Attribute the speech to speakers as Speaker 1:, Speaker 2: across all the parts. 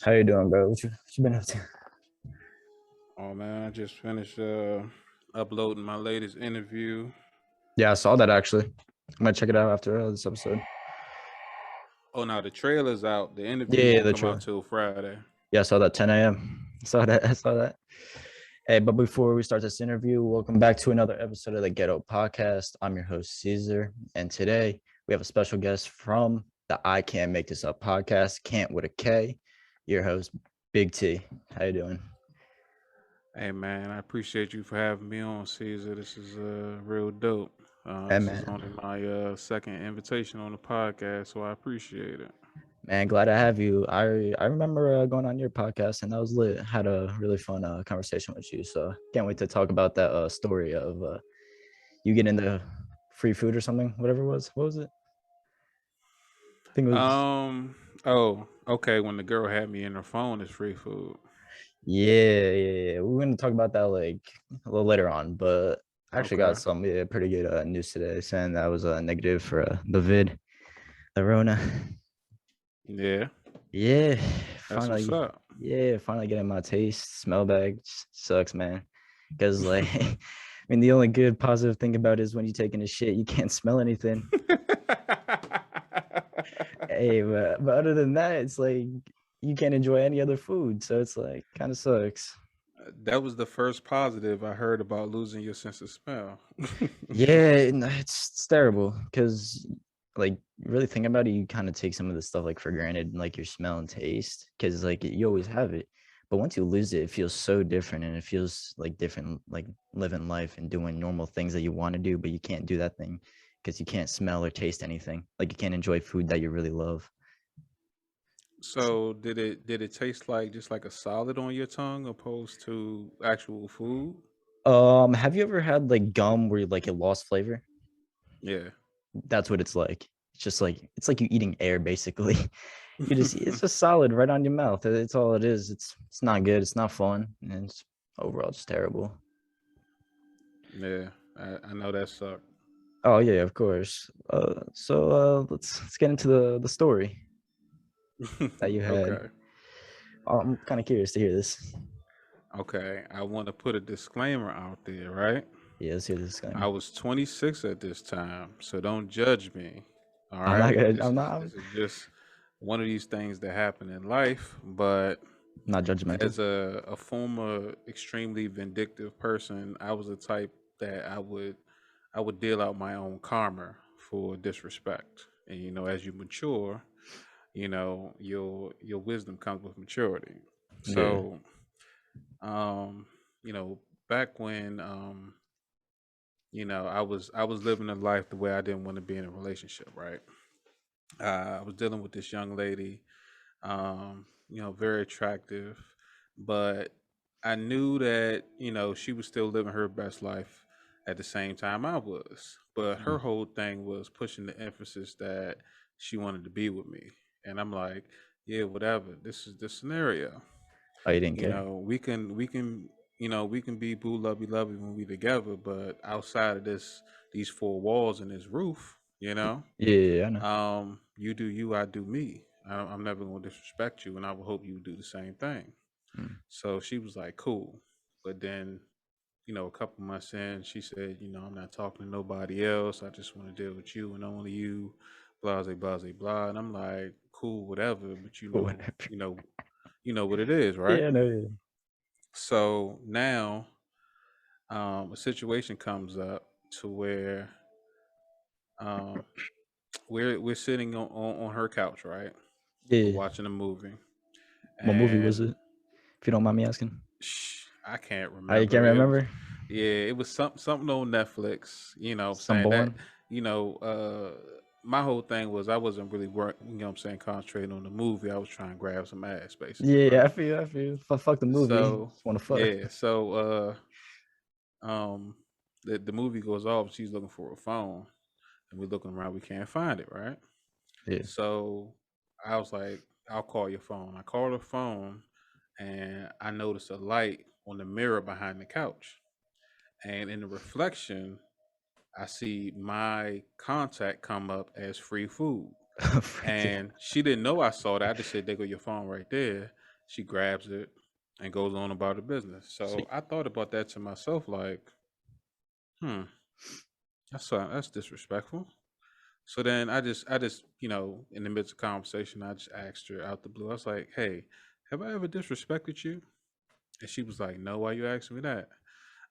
Speaker 1: How you doing, bro? What you been up to?
Speaker 2: Oh man, I just finished uploading my latest interview.
Speaker 1: Yeah, I saw that actually. I'm gonna check it out after this episode.
Speaker 2: Oh, now the trailer's out. The interview
Speaker 1: Yeah,
Speaker 2: won't
Speaker 1: the
Speaker 2: come out
Speaker 1: trailer.
Speaker 2: till Friday.
Speaker 1: Yeah, I saw that 10 a.m. Saw that. I saw that. Hey, but before we start this interview, welcome back to another episode of the Ghetto podcast. I'm your host Caesar, and today we have a special guest from the I Can't Make This Up podcast, Kant with a K. Your host, Big T. How you doing?
Speaker 2: Hey man, I appreciate you for having me on, Caesar. This is real dope.
Speaker 1: Hey,
Speaker 2: This is
Speaker 1: man.
Speaker 2: only my second invitation on the podcast, so I appreciate it.
Speaker 1: Man, glad to have you. I remember going on your podcast, and that was lit. Had a really fun conversation with you. So can't wait to talk about that story of you getting the free food or something, whatever it was. What was it? I think it was.
Speaker 2: Um. Oh, okay. When the girl had me in her phone, it's free food.
Speaker 1: Yeah. We're gonna talk about that like a little later on, but I actually got
Speaker 2: Okay.
Speaker 1: some pretty good news today saying that was negative for the vid, the Rona.
Speaker 2: Yeah,
Speaker 1: Yeah,
Speaker 2: that's what's
Speaker 1: finally.
Speaker 2: up.
Speaker 1: Yeah, finally getting my taste. Smell bag sucks, man. Because like, I mean, the only good positive thing about it is when you're taking a shit, you can't smell anything. Hey, but other than that, it's like you can't enjoy any other food. So it's like kind of sucks.
Speaker 2: That was the first positive I heard about losing your sense of smell.
Speaker 1: Yeah, it's terrible because like really think about it, you kind of take some of the stuff like for granted, like your smell and taste, because like you always have it. But once you lose it, it feels so different, and it feels like different, like living life and doing normal things that you want to do, but you can't do that thing because you can't smell or taste anything. Like you can't enjoy food that you really love.
Speaker 2: So did it taste like just like a solid on your tongue opposed to actual food?
Speaker 1: Have you ever had like gum where like it lost flavor?
Speaker 2: Yeah.
Speaker 1: That's what it's like. It's like you eating air basically. It's just solid right on your mouth. It's all it is. It's not good. It's not fun, and it's overall just terrible.
Speaker 2: Yeah, I know that sucked.
Speaker 1: Oh yeah, of course. So let's get into the story that you had.
Speaker 2: Okay.
Speaker 1: I'm kind of curious to hear this.
Speaker 2: Okay. I want to put a disclaimer out there, right?
Speaker 1: Yeah, let's hear the
Speaker 2: I
Speaker 1: disclaimer.
Speaker 2: was 26 at this time, so don't judge me. All
Speaker 1: I'm not
Speaker 2: right?
Speaker 1: gonna.
Speaker 2: This
Speaker 1: I'm
Speaker 2: is
Speaker 1: not.
Speaker 2: this is just one of these things that happen in life, but
Speaker 1: Not judgmental.
Speaker 2: as a former extremely vindictive person, I was the type that I would deal out my own karma for disrespect. And as you mature, your wisdom comes with maturity.
Speaker 1: Yeah.
Speaker 2: So, um, you know, back when I was living a life the way I didn't want to be in a relationship, right? I was dealing with this young lady, very attractive, but I knew that, she was still living her best life at the same time I was. But her
Speaker 1: Mm.
Speaker 2: whole thing was pushing the emphasis that she wanted to be with me. And I'm like, yeah, whatever. This is the scenario.
Speaker 1: Oh, you didn't care.
Speaker 2: We can be boo lovey lovey when we together, but outside of these four walls and this roof,
Speaker 1: Yeah, I know.
Speaker 2: you do you, I do me. I'm never going to disrespect you, and I will hope you do the same thing.
Speaker 1: Mm.
Speaker 2: So she was like, cool. But then, a couple months in, she said, I'm not talking to nobody else. I just want to deal with you and only you, blah, blah, blah, blah. And I'm like, cool, whatever. But
Speaker 1: Whatever.
Speaker 2: you know what it is, right?
Speaker 1: Yeah, no. Yeah.
Speaker 2: So now, a situation comes up to where um, we're sitting on her couch, right? We're
Speaker 1: Yeah.
Speaker 2: watching a movie,
Speaker 1: What movie was
Speaker 2: and
Speaker 1: it? If you don't mind me asking.
Speaker 2: I can't
Speaker 1: I can't
Speaker 2: remember. It was,
Speaker 1: remember.
Speaker 2: yeah, it was something on Netflix.
Speaker 1: Some
Speaker 2: Saying that,
Speaker 1: born.
Speaker 2: you know, uh, my whole thing was I wasn't really work. Concentrating on the movie. I was trying to grab some ass, basically,
Speaker 1: Yeah,
Speaker 2: right?
Speaker 1: I feel. I feel. Fuck the movie.
Speaker 2: So
Speaker 1: Just want to fuck.
Speaker 2: yeah, so um, the movie goes off. She's looking for a phone, and we're looking around. We can't find it, right?
Speaker 1: Yeah.
Speaker 2: So I was like, I'll call your phone. I called her phone, and I noticed a light on the mirror behind the couch. And in the reflection, I see my contact come up as free food.
Speaker 1: Freaking.
Speaker 2: And she didn't know I saw that. I just said, there go your phone right there. She grabs it and goes on about her business.
Speaker 1: So,
Speaker 2: So I thought about that to myself, like, hmm, that's disrespectful. So then I just, in the midst of conversation, I just asked her out the blue. I was like, "Hey, have I ever disrespected you?" And she was like, "No, why you asking me that?"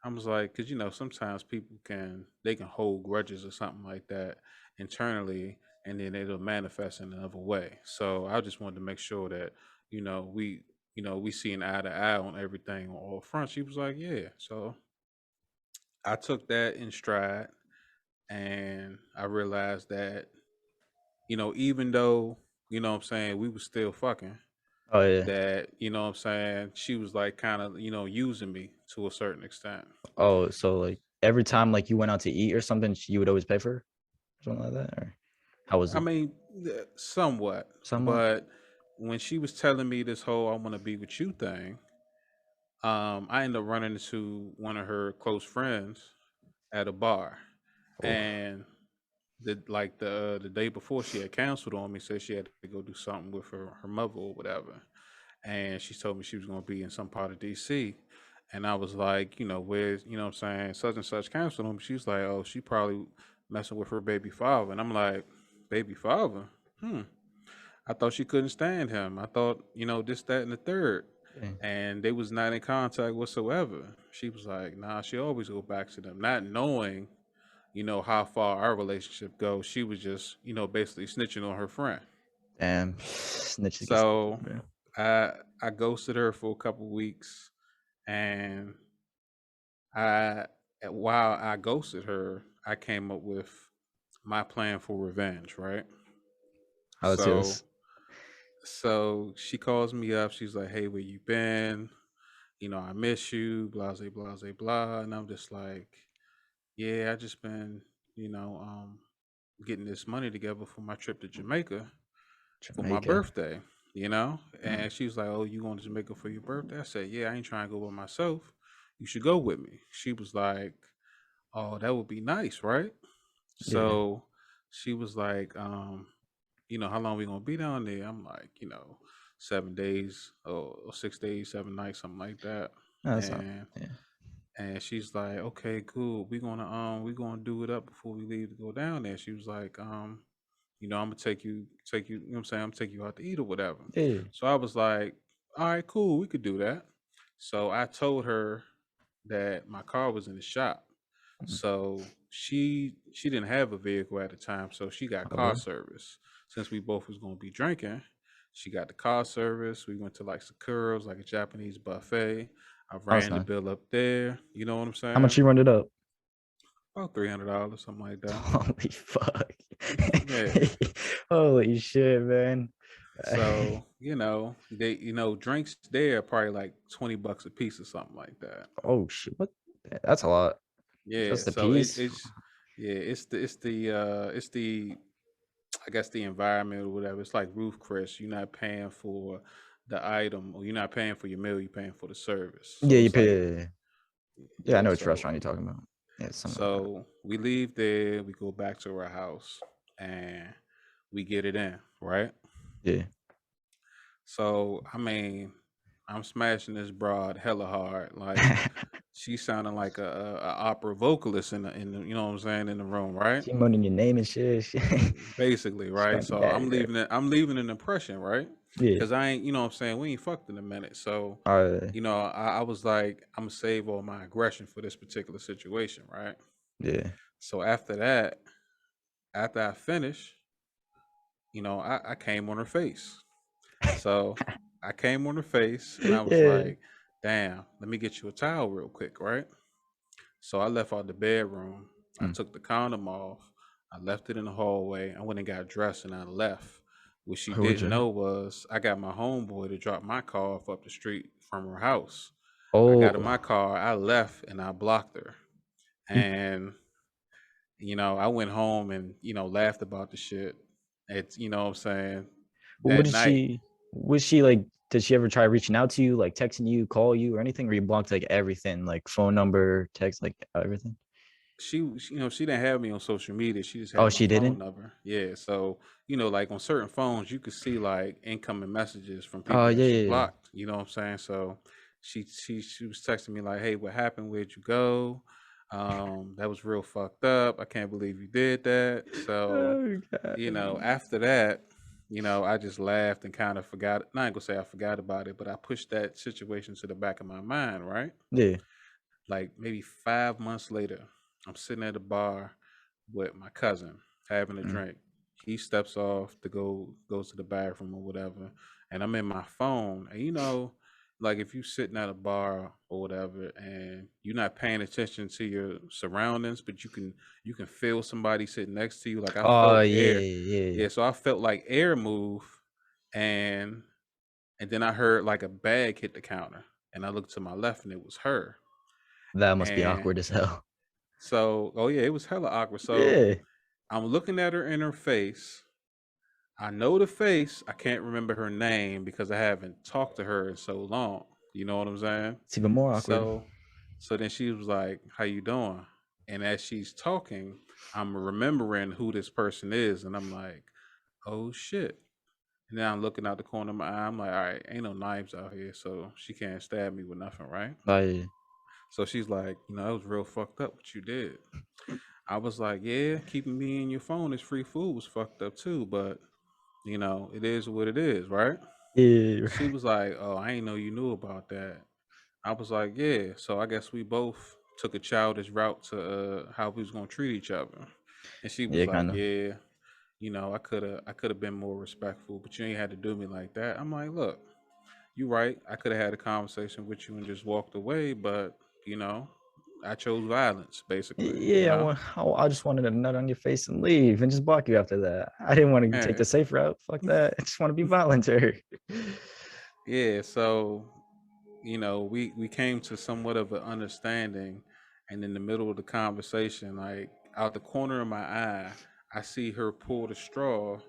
Speaker 2: I was like, "Cause sometimes people can hold grudges or something like that internally, and then it'll manifest in another way." So I just wanted to make sure that we we see an eye to eye on everything on all fronts. She was like, "Yeah." So I took that in stride, and I realized that even though what I'm saying we was still fucking,
Speaker 1: oh yeah.
Speaker 2: that what I'm saying she was like kind of using me to a certain extent.
Speaker 1: Oh, so like every time like you went out to eat or something, you would always pay for it? Something like that? Or how was
Speaker 2: I
Speaker 1: it?
Speaker 2: mean, somewhat,
Speaker 1: Somewhat?
Speaker 2: but when she was telling me this whole "I want to be with you" thing, I ended up running into one of her close friends at a bar,
Speaker 1: Oh,
Speaker 2: and the day before she had canceled on me, said she had to go do something with her mother or whatever, and she told me she was going to be in some part of DC. And I was like, where's, what I'm saying, such and such canceled on me. She's like, oh, she probably messing with her baby father. And I'm like, baby father? Hmm. I thought she couldn't stand him. I thought, this, that, and the third.
Speaker 1: yeah.
Speaker 2: And they was not in contact whatsoever. She was like, nah, she always go back to them, not knowing, how far our relationship goes. She was just, basically snitching on her friend.
Speaker 1: Damn. Snitches get stitches,
Speaker 2: So
Speaker 1: bro.
Speaker 2: I I ghosted her for a couple weeks, and I while I ghosted her, I came up with my plan for revenge, right?
Speaker 1: How was
Speaker 2: So
Speaker 1: yours?
Speaker 2: so she calls me up. She's like, "Hey, where you been? I miss you." Blah blah blah blah blah. And I'm just like, "Yeah, I just been you know um getting this money together for my trip to Jamaica for my
Speaker 1: Jamaica.
Speaker 2: birthday."
Speaker 1: Mm,
Speaker 2: And she was like, "Oh, you going to Jamaica for your birthday?" I said, "Yeah, I ain't trying to go by myself. You should go with me." She was like, "Oh, that would be nice, right?"
Speaker 1: yeah.
Speaker 2: So she was like, how long we gonna be down there? I'm like, 7 days or 6 days, 7 nights, something like that.
Speaker 1: No, that's not.
Speaker 2: And
Speaker 1: Yeah.
Speaker 2: and she's like, "Okay, cool. We gonna do it up before we leave to go down there." She was like, I'm gonna take you, what I'm saying, I'm gonna take you out to eat or whatever.
Speaker 1: Yeah.
Speaker 2: So I was like, all right, cool, we could do that. So I told her that my car was in the shop.
Speaker 1: Mm.
Speaker 2: So she didn't have a vehicle at the time, so she got
Speaker 1: Oh,
Speaker 2: car
Speaker 1: really?
Speaker 2: service. Since we both was gonna be drinking, she got the car service. We went to like Sakura's, like a Japanese buffet. I
Speaker 1: Oh, that's
Speaker 2: ran the
Speaker 1: nice.
Speaker 2: bill up there. You know what I'm
Speaker 1: How much
Speaker 2: saying?
Speaker 1: you rounded up?
Speaker 2: About $300, something like that.
Speaker 1: Holy fuck.
Speaker 2: Yeah.
Speaker 1: Holy shit, man.
Speaker 2: So, drinks there are probably like $20 a piece or something like that.
Speaker 1: Oh shit. What? That's a lot.
Speaker 2: Yeah.
Speaker 1: Just a
Speaker 2: So
Speaker 1: piece?
Speaker 2: it's the I guess the environment or whatever. It's like Roof Chris. You're not paying for the item, or you're not paying for your meal, you're paying for the service.
Speaker 1: Yeah,
Speaker 2: So
Speaker 1: you
Speaker 2: it's like,
Speaker 1: pay. Yeah, I
Speaker 2: yeah,
Speaker 1: know which
Speaker 2: so
Speaker 1: restaurant you're talking about. Yeah, something like that.
Speaker 2: so we leave there, we go back to our house, and we get it in, right?
Speaker 1: Yeah.
Speaker 2: So I mean, I'm smashing this broad hella hard. Like she sounding like a opera vocalist in the what I'm saying, in the room, right?
Speaker 1: She moaning your name and shit.
Speaker 2: Basically,
Speaker 1: She
Speaker 2: right?
Speaker 1: calling you
Speaker 2: So
Speaker 1: daddy,
Speaker 2: I'm
Speaker 1: right?
Speaker 2: leaving it. I'm leaving an impression, right?
Speaker 1: Yeah.
Speaker 2: Because I ain't, what I'm saying, we ain't fucked in a minute. So,
Speaker 1: Alright.
Speaker 2: I was like, I'm gonna save all my aggression for this particular situation, right?
Speaker 1: Yeah.
Speaker 2: So after that, after I finished, I came on her face. So I came on her face, and I was
Speaker 1: Yeah.
Speaker 2: like, damn, let me get you a towel real quick, right? So I left out the bedroom. I
Speaker 1: Mm.
Speaker 2: took the condom off. I left it in the hallway. I went and got dressed and I left. What she
Speaker 1: Who would
Speaker 2: didn't
Speaker 1: you?
Speaker 2: know was I got my homeboy to drop my car off up the street from her house. I got in
Speaker 1: Oh,
Speaker 2: my car, I left and I blocked her.
Speaker 1: you,
Speaker 2: And, I went home and, laughed about the shit. It's, what I'm saying,
Speaker 1: what
Speaker 2: that
Speaker 1: did
Speaker 2: night.
Speaker 1: she was she like did she ever try reaching out to you, like texting you, call you or anything? Or you blocked like everything, like phone number, text, like everything?
Speaker 2: she didn't have me on social media. She just
Speaker 1: Oh,
Speaker 2: had my
Speaker 1: she
Speaker 2: phone
Speaker 1: didn't?
Speaker 2: number. Yeah, so like on certain phones, you could see like incoming messages from
Speaker 1: Oh,
Speaker 2: people that
Speaker 1: yeah,
Speaker 2: she
Speaker 1: yeah, yeah.
Speaker 2: blocked. You know what I'm saying? So she was texting me like, "Hey, what happened? Where'd you go? That was real fucked up. I can't believe you did that." So
Speaker 1: Oh god.
Speaker 2: after that, I just laughed and kind of forgot. Not gonna say I forgot about it, but I pushed that situation to the back of my mind, right?
Speaker 1: Yeah.
Speaker 2: Like maybe 5 months later, I'm sitting at a bar with my cousin having a
Speaker 1: Mm.
Speaker 2: drink. He steps off to go to the bathroom or whatever, and I'm in my phone. And like if you sitting at a bar or whatever, and you're not paying attention to your surroundings, but you can feel somebody sitting next to you. Like I
Speaker 1: Oh,
Speaker 2: felt
Speaker 1: yeah,
Speaker 2: air,
Speaker 1: yeah.
Speaker 2: yeah. So I felt like air move, and then I heard like a bag hit the counter, and I looked to my left, and it was her.
Speaker 1: That must be
Speaker 2: And
Speaker 1: awkward as hell.
Speaker 2: so, oh yeah, it was hella awkward. So
Speaker 1: Yeah.
Speaker 2: I'm looking at her in her face. I know the face. I can't remember her name because I haven't talked to her in so long. You know what I'm saying?
Speaker 1: It's even more awkward.
Speaker 2: So, then she was like, "How you doing?" And as she's talking, I'm remembering who this person is, and I'm like, "Oh shit!" And then I'm looking out the corner of my eye. I'm like, "All right, ain't no knives out here, so she can't stab me with nothing, right?"
Speaker 1: Oh, yeah.
Speaker 2: So she's like, "That was real fucked up what you did." I was like, yeah, keeping me in your phone as free food was fucked up too, but it is what it is, right?
Speaker 1: Yeah,
Speaker 2: She
Speaker 1: right.
Speaker 2: was like, oh, I ain't know you knew about that. I was like, yeah. So I guess we both took a childish route to how we was gonna treat each other. And she was
Speaker 1: Yeah,
Speaker 2: like,
Speaker 1: kind of.
Speaker 2: yeah, I could have been more respectful, but you ain't had to do me like that. I'm like, look, you right. I could have had a conversation with you and just walked away, but you know, I chose violence, basically.
Speaker 1: Yeah, I just wanted a nut on your face and leave and just block you after that. I didn't want to take
Speaker 2: Yeah.
Speaker 1: the safe route. Fuck that. I just want to be voluntary.
Speaker 2: Yeah, so we came to somewhat of an understanding, and in the middle of the conversation, like out the corner of my eye, I see her pull the straw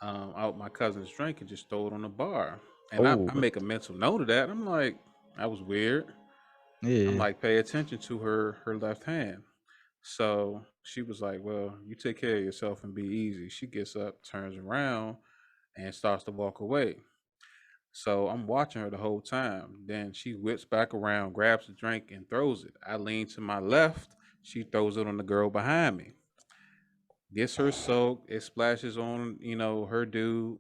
Speaker 2: out my cousin's drink and just throw it on the bar, and I
Speaker 1: Oh,
Speaker 2: make a mental note of that. I'm like, that was weird. I'm
Speaker 1: yeah.
Speaker 2: like, pay attention to her left hand. So she was like, well, you take care of yourself and be easy. She gets up, turns around, and starts to walk away. So I'm watching her the whole time. Then she whips back around, grabs the drink, and throws it. I lean to my left. She throws it on the girl behind me. Gets her soaked. It splashes on, her dude.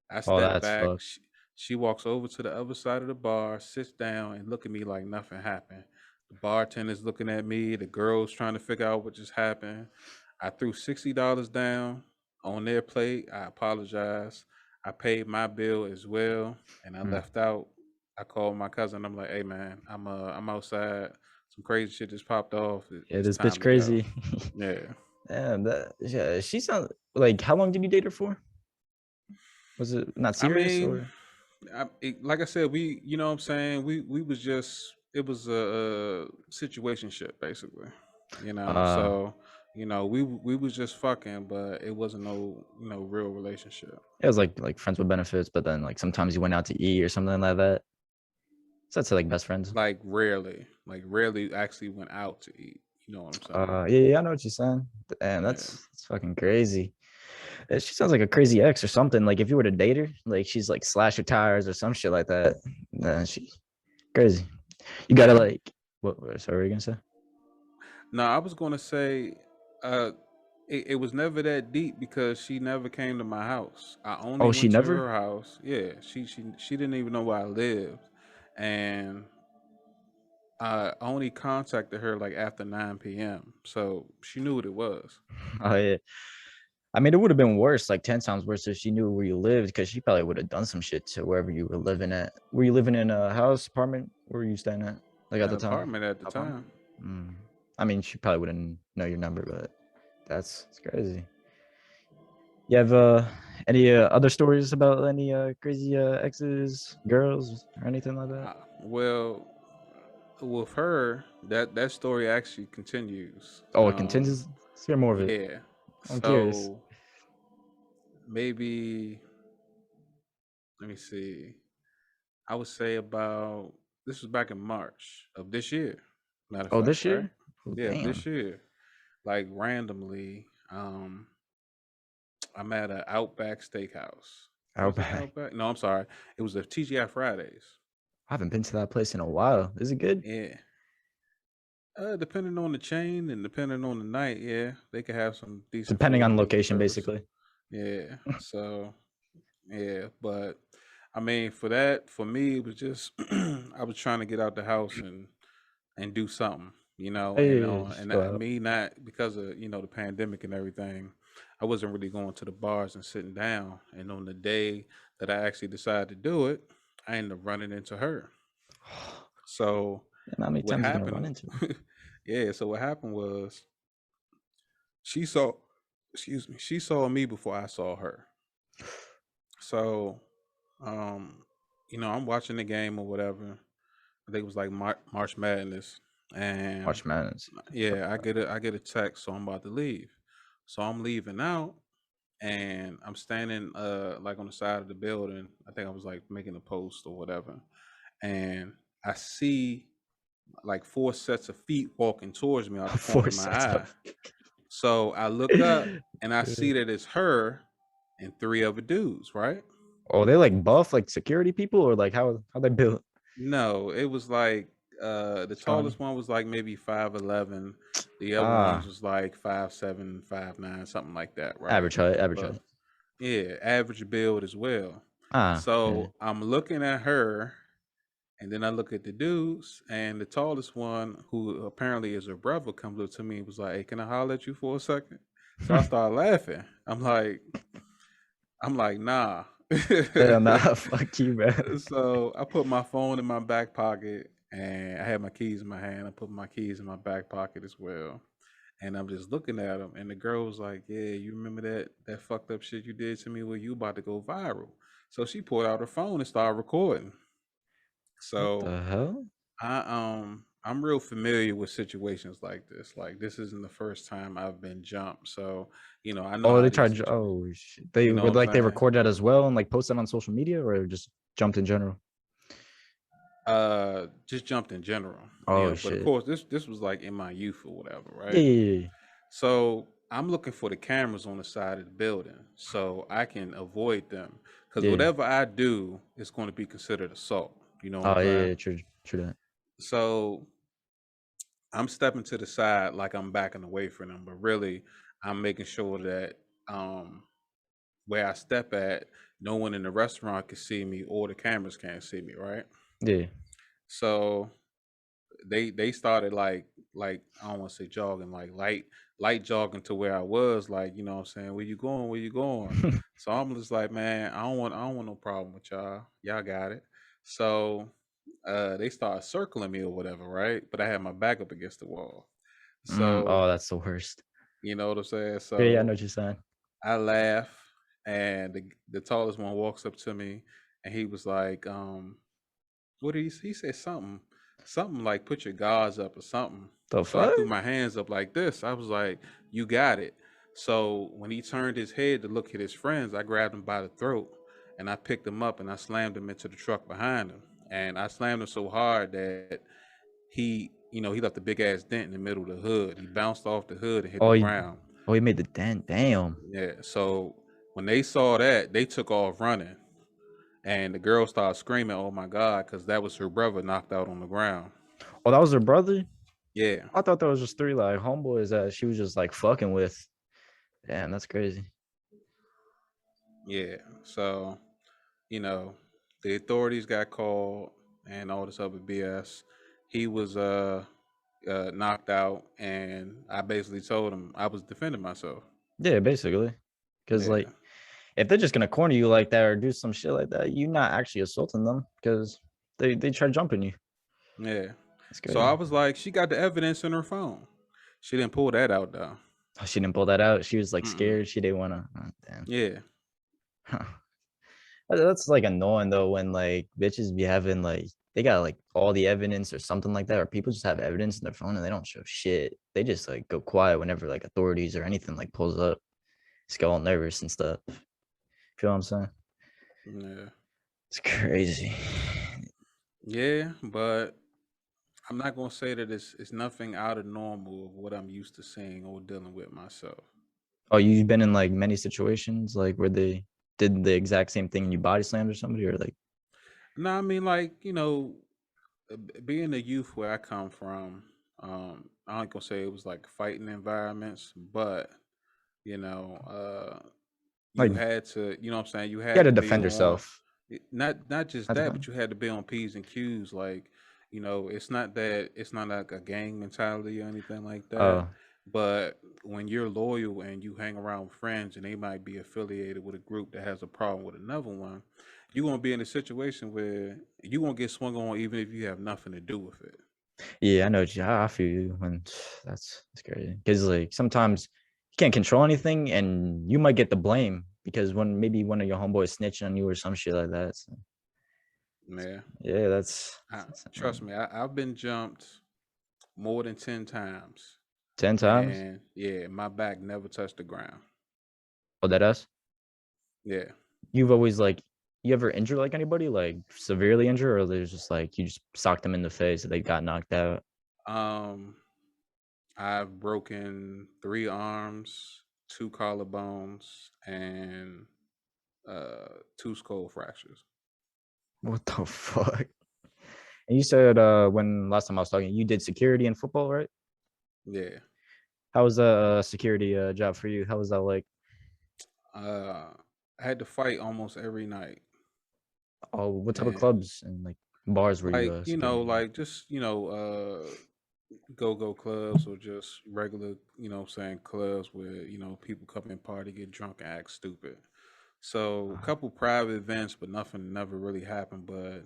Speaker 2: I
Speaker 1: Oh,
Speaker 2: step
Speaker 1: that's
Speaker 2: back.
Speaker 1: fucked.
Speaker 2: She walks over to the other side of the bar, sits down, and look at me like nothing happened. The bartender's looking at me. The girl's trying to figure out what just happened. I threw $60 down on their plate. I apologize. I paid my bill as well, and I
Speaker 1: Mm.
Speaker 2: left out. I called my cousin. I'm like, "Hey man, I'm outside. Some crazy shit just popped off.
Speaker 1: Yeah,
Speaker 2: It's
Speaker 1: this bitch
Speaker 2: time to go."
Speaker 1: crazy.
Speaker 2: Yeah.
Speaker 1: Damn, yeah, she sounds like how long did you date her for? Was it not
Speaker 2: I
Speaker 1: serious
Speaker 2: mean,
Speaker 1: or
Speaker 2: like I said, you know what I'm saying, we was just it was a situationship basically,
Speaker 1: uh
Speaker 2: so we was just fucking, but it wasn't no real relationship.
Speaker 1: it was like friends with benefits, but then like sometimes you went out to eat or something like that. So that's like best friends.
Speaker 2: Like rarely actually went out to eat. You know what I'm saying?
Speaker 1: Yeah, yeah, I know what you're saying. And
Speaker 2: Yeah.
Speaker 1: that's fucking crazy. She sounds like a crazy ex or something. Like if you were to date her, like she's like slash your tires or some shit like that. She crazy. You gotta like sorry, what were you gonna say?
Speaker 2: No, I was gonna say, uh, it was never that deep because she never came to my house. I only
Speaker 1: Oh, she
Speaker 2: went to
Speaker 1: never?
Speaker 2: her house. Yeah, she didn't even know where I lived, and I only contacted her like after 9 p.m. So she knew what it was.
Speaker 1: Oh yeah. I mean, it would have been worse, like 10 times worse if she knew where you lived, because she probably would have done some shit to wherever you were living at. Were you living in a house, apartment? Where were you staying at? Like at
Speaker 2: An
Speaker 1: the time?
Speaker 2: apartment at the
Speaker 1: Apartment?
Speaker 2: time.
Speaker 1: Mm. I mean, she probably wouldn't know your number, but that's crazy. You have any other stories about any crazy exes, girls, or anything like that?
Speaker 2: Well, with her, that story actually continues.
Speaker 1: Oh, it continues. Let's hear more of it.
Speaker 2: Yeah.
Speaker 1: I'm curious.
Speaker 2: So maybe let me see. I would say about this was back in March of this year. Matter of
Speaker 1: Oh,
Speaker 2: fact,
Speaker 1: this
Speaker 2: right?
Speaker 1: year? Oh,
Speaker 2: Yeah, of this
Speaker 1: damn.
Speaker 2: year. like randomly, I'm at an Outback Steakhouse. Was it
Speaker 1: Outback.
Speaker 2: Outback? No, I'm sorry. It was a TGI Fridays.
Speaker 1: I haven't been to that place in a while. Is it good?
Speaker 2: Yeah. Depending on the chain and depending on the night, yeah, they could have some decent
Speaker 1: Depending
Speaker 2: food
Speaker 1: on
Speaker 2: and decent
Speaker 1: location,
Speaker 2: service.
Speaker 1: basically.
Speaker 2: Yeah. So yeah, but I mean, for that, for me, it was just I was trying to get out the house and do something,
Speaker 1: Hey,
Speaker 2: and
Speaker 1: just go out.
Speaker 2: me not because of the pandemic and everything. I wasn't really going to the bars and sitting down. And on the day that I actually decided to do it, I ended up running into her. So
Speaker 1: And how many
Speaker 2: what
Speaker 1: times you gonna run
Speaker 2: happened?
Speaker 1: into?
Speaker 2: Yeah. So what happened was she saw, excuse me, she saw me before I saw her. So, um, I'm watching the game or whatever. I think it was like March Madness, and
Speaker 1: March Madness. Fuck
Speaker 2: yeah, I
Speaker 1: that.
Speaker 2: get a text, so I'm about to leave. So I'm leaving out, and I'm standing like on the side of the building. I think I was like making a post or whatever, and I see like four sets of feet walking towards me out the corner
Speaker 1: Four
Speaker 2: of my
Speaker 1: sets
Speaker 2: eye.
Speaker 1: of.
Speaker 2: So I look up and I see that it's her and three other dudes, right?
Speaker 1: Oh, they like buff, like security people, or like how they built?
Speaker 2: No, it was like the
Speaker 1: Scrawny.
Speaker 2: tallest one was like maybe 5'11". The other ones
Speaker 1: Ah,
Speaker 2: was like 5'7", 5'9", something like that, right?
Speaker 1: average height, average
Speaker 2: But
Speaker 1: height.
Speaker 2: yeah, average build as well.
Speaker 1: Ah, yeah.
Speaker 2: So I'm looking at her, and then I look at the dudes, and the tallest one, who apparently is her brother, comes up to me and was like, "Hey, can I holler at you for a second?" So I start laughing. I'm like, nah.
Speaker 1: Hell nah, fuck you, man.
Speaker 2: So I put my phone in my back pocket and I had my keys in my hand. I put my keys in my back pocket as well. And I'm just looking at them. And the girl was like, "Yeah, you remember that fucked up shit you did to me where you about to go viral?" So she pulled out her phone and started recording.
Speaker 1: What
Speaker 2: So
Speaker 1: the hell?
Speaker 2: I'm real familiar with situations like this. Like this isn't the first time I've been jumped. So, I know
Speaker 1: Oh,
Speaker 2: how
Speaker 1: they
Speaker 2: these
Speaker 1: tried.
Speaker 2: situations,
Speaker 1: Oh shit. They
Speaker 2: you know what
Speaker 1: would
Speaker 2: I'm
Speaker 1: like they
Speaker 2: saying?
Speaker 1: record that as well and like post it on social media, or just jumped in general.
Speaker 2: Just jumped in general.
Speaker 1: Oh
Speaker 2: But of
Speaker 1: shit.
Speaker 2: course this was like in my youth or whatever,
Speaker 1: Yeah,
Speaker 2: right?
Speaker 1: yeah, yeah.
Speaker 2: So I'm looking for the cameras on the side of the building so I can avoid them. Because
Speaker 1: Yeah.
Speaker 2: whatever I do is going to be considered assault. You know what I'm
Speaker 1: Oh yeah,
Speaker 2: saying?
Speaker 1: yeah, true, true that.
Speaker 2: So I'm stepping to the side like I'm backing away from them, but really I'm making sure that um where I step at, no one in the restaurant can see me or the cameras can't see me, right?
Speaker 1: Yeah.
Speaker 2: So they started like I don't want to say jogging, like light jogging to where I was, like, what I'm saying, where you going, where you going? So I'm just like, man, I don't want no problem with y'all. Y'all got it. So they started circling me or whatever, right? But I had my back up against the wall. So
Speaker 1: Oh, that's the worst.
Speaker 2: you know what I'm saying?
Speaker 1: Yeah, yeah, I know
Speaker 2: So
Speaker 1: what you're saying.
Speaker 2: I laugh, and the tallest one walks up to me, and he was like, what did he said something like put your guards up or something.
Speaker 1: The
Speaker 2: So I
Speaker 1: fuck?
Speaker 2: threw my hands up like this. I was like, you got it. So when he turned his head to look at his friends, I grabbed him by the throat and I picked him up and I slammed him into the truck behind him. And I slammed him so hard that he left a big ass dent in the middle of the hood. He bounced off the hood and hit the
Speaker 1: Oh,
Speaker 2: ground.
Speaker 1: he made the dent. Damn.
Speaker 2: Yeah. So when they saw that, they took off running. And the girl started screaming, "Oh my God," because that was her brother knocked out on the ground.
Speaker 1: Oh, that was her brother.
Speaker 2: Yeah,
Speaker 1: I thought there was just three like homeboys that she was just like fucking with. Damn, that's crazy.
Speaker 2: yeah. So, you know, the authorities got called and all this other BS. He was knocked out, and I basically told him I was defending myself.
Speaker 1: Yeah, basically. Because like,
Speaker 2: Yeah,
Speaker 1: if they're just gonna corner you like that or do some shit like that, you're not actually assaulting them because they try jumping you.
Speaker 2: yeah.
Speaker 1: That's
Speaker 2: So I
Speaker 1: crazy.
Speaker 2: was like, she got the evidence in her phone. She didn't pull that out though.
Speaker 1: Oh, she didn't pull that out. She was like
Speaker 2: Mm-mm.
Speaker 1: scared. She didn't wanna. Oh, damn.
Speaker 2: Yeah,
Speaker 1: Huh. That's like annoying though when like bitches be having like they got like all the evidence or something like that, or people just have evidence in their phone and they don't show shit. They just like go quiet whenever like authorities or anything like pulls up. Just get all nervous and stuff. Feel what I'm saying?
Speaker 2: yeah,
Speaker 1: It's crazy.
Speaker 2: yeah. But I'm not gonna say that it's nothing out of normal of what I'm used to seeing or dealing with myself.
Speaker 1: Oh, you've been in like many situations like where they did the exact same thing and you body slammed or somebody, or like,
Speaker 2: No, I mean, like, being a youth where I come from, I ain't gonna say it was like fighting environments, but you know, you
Speaker 1: like
Speaker 2: had to, you know what I'm saying, you
Speaker 1: you had
Speaker 2: had
Speaker 1: to
Speaker 2: to be
Speaker 1: defend
Speaker 2: on
Speaker 1: yourself.
Speaker 2: not just
Speaker 1: That's
Speaker 2: that,
Speaker 1: fine.
Speaker 2: but you had to be on P's and Q's. Like, it's not like a gang mentality or anything like that.
Speaker 1: Oh,
Speaker 2: But when you're loyal and you hang around with friends and they might be affiliated with a group that has a problem with another one, you're gonna be in a situation where you're gonna get swung on even if you have nothing to do with it.
Speaker 1: yeah, I know. I feel you when that's crazy because like sometimes you can't control anything and you might get the blame because when maybe one of your homeboys snitching on you or some shit like that. So,
Speaker 2: Yeah.
Speaker 1: yeah, that's
Speaker 2: Trust me, I've been jumped more than 10 times.
Speaker 1: 10 times.
Speaker 2: And yeah, my back never touched the ground.
Speaker 1: Oh, that us.
Speaker 2: Yeah.
Speaker 1: You've always like you ever injured like anybody like severely injured, or there's just like you just socked them in the face and they got knocked out.
Speaker 2: Um, I've broken 3 arms, 2 collarbones, and two skull fractures.
Speaker 1: What the fuck? And you said when last time I was talking, you did security in football, right?
Speaker 2: Yeah.
Speaker 1: How was the security job for you? How was that like?
Speaker 2: Uh, I had to fight almost every night.
Speaker 1: Oh, what type of
Speaker 2: And
Speaker 1: clubs and like bars were you
Speaker 2: like,
Speaker 1: security in?
Speaker 2: like just, go-go clubs or just regular, saying clubs where, people come and party, get drunk and act stupid. So a couple private events, but nothing never really happened. But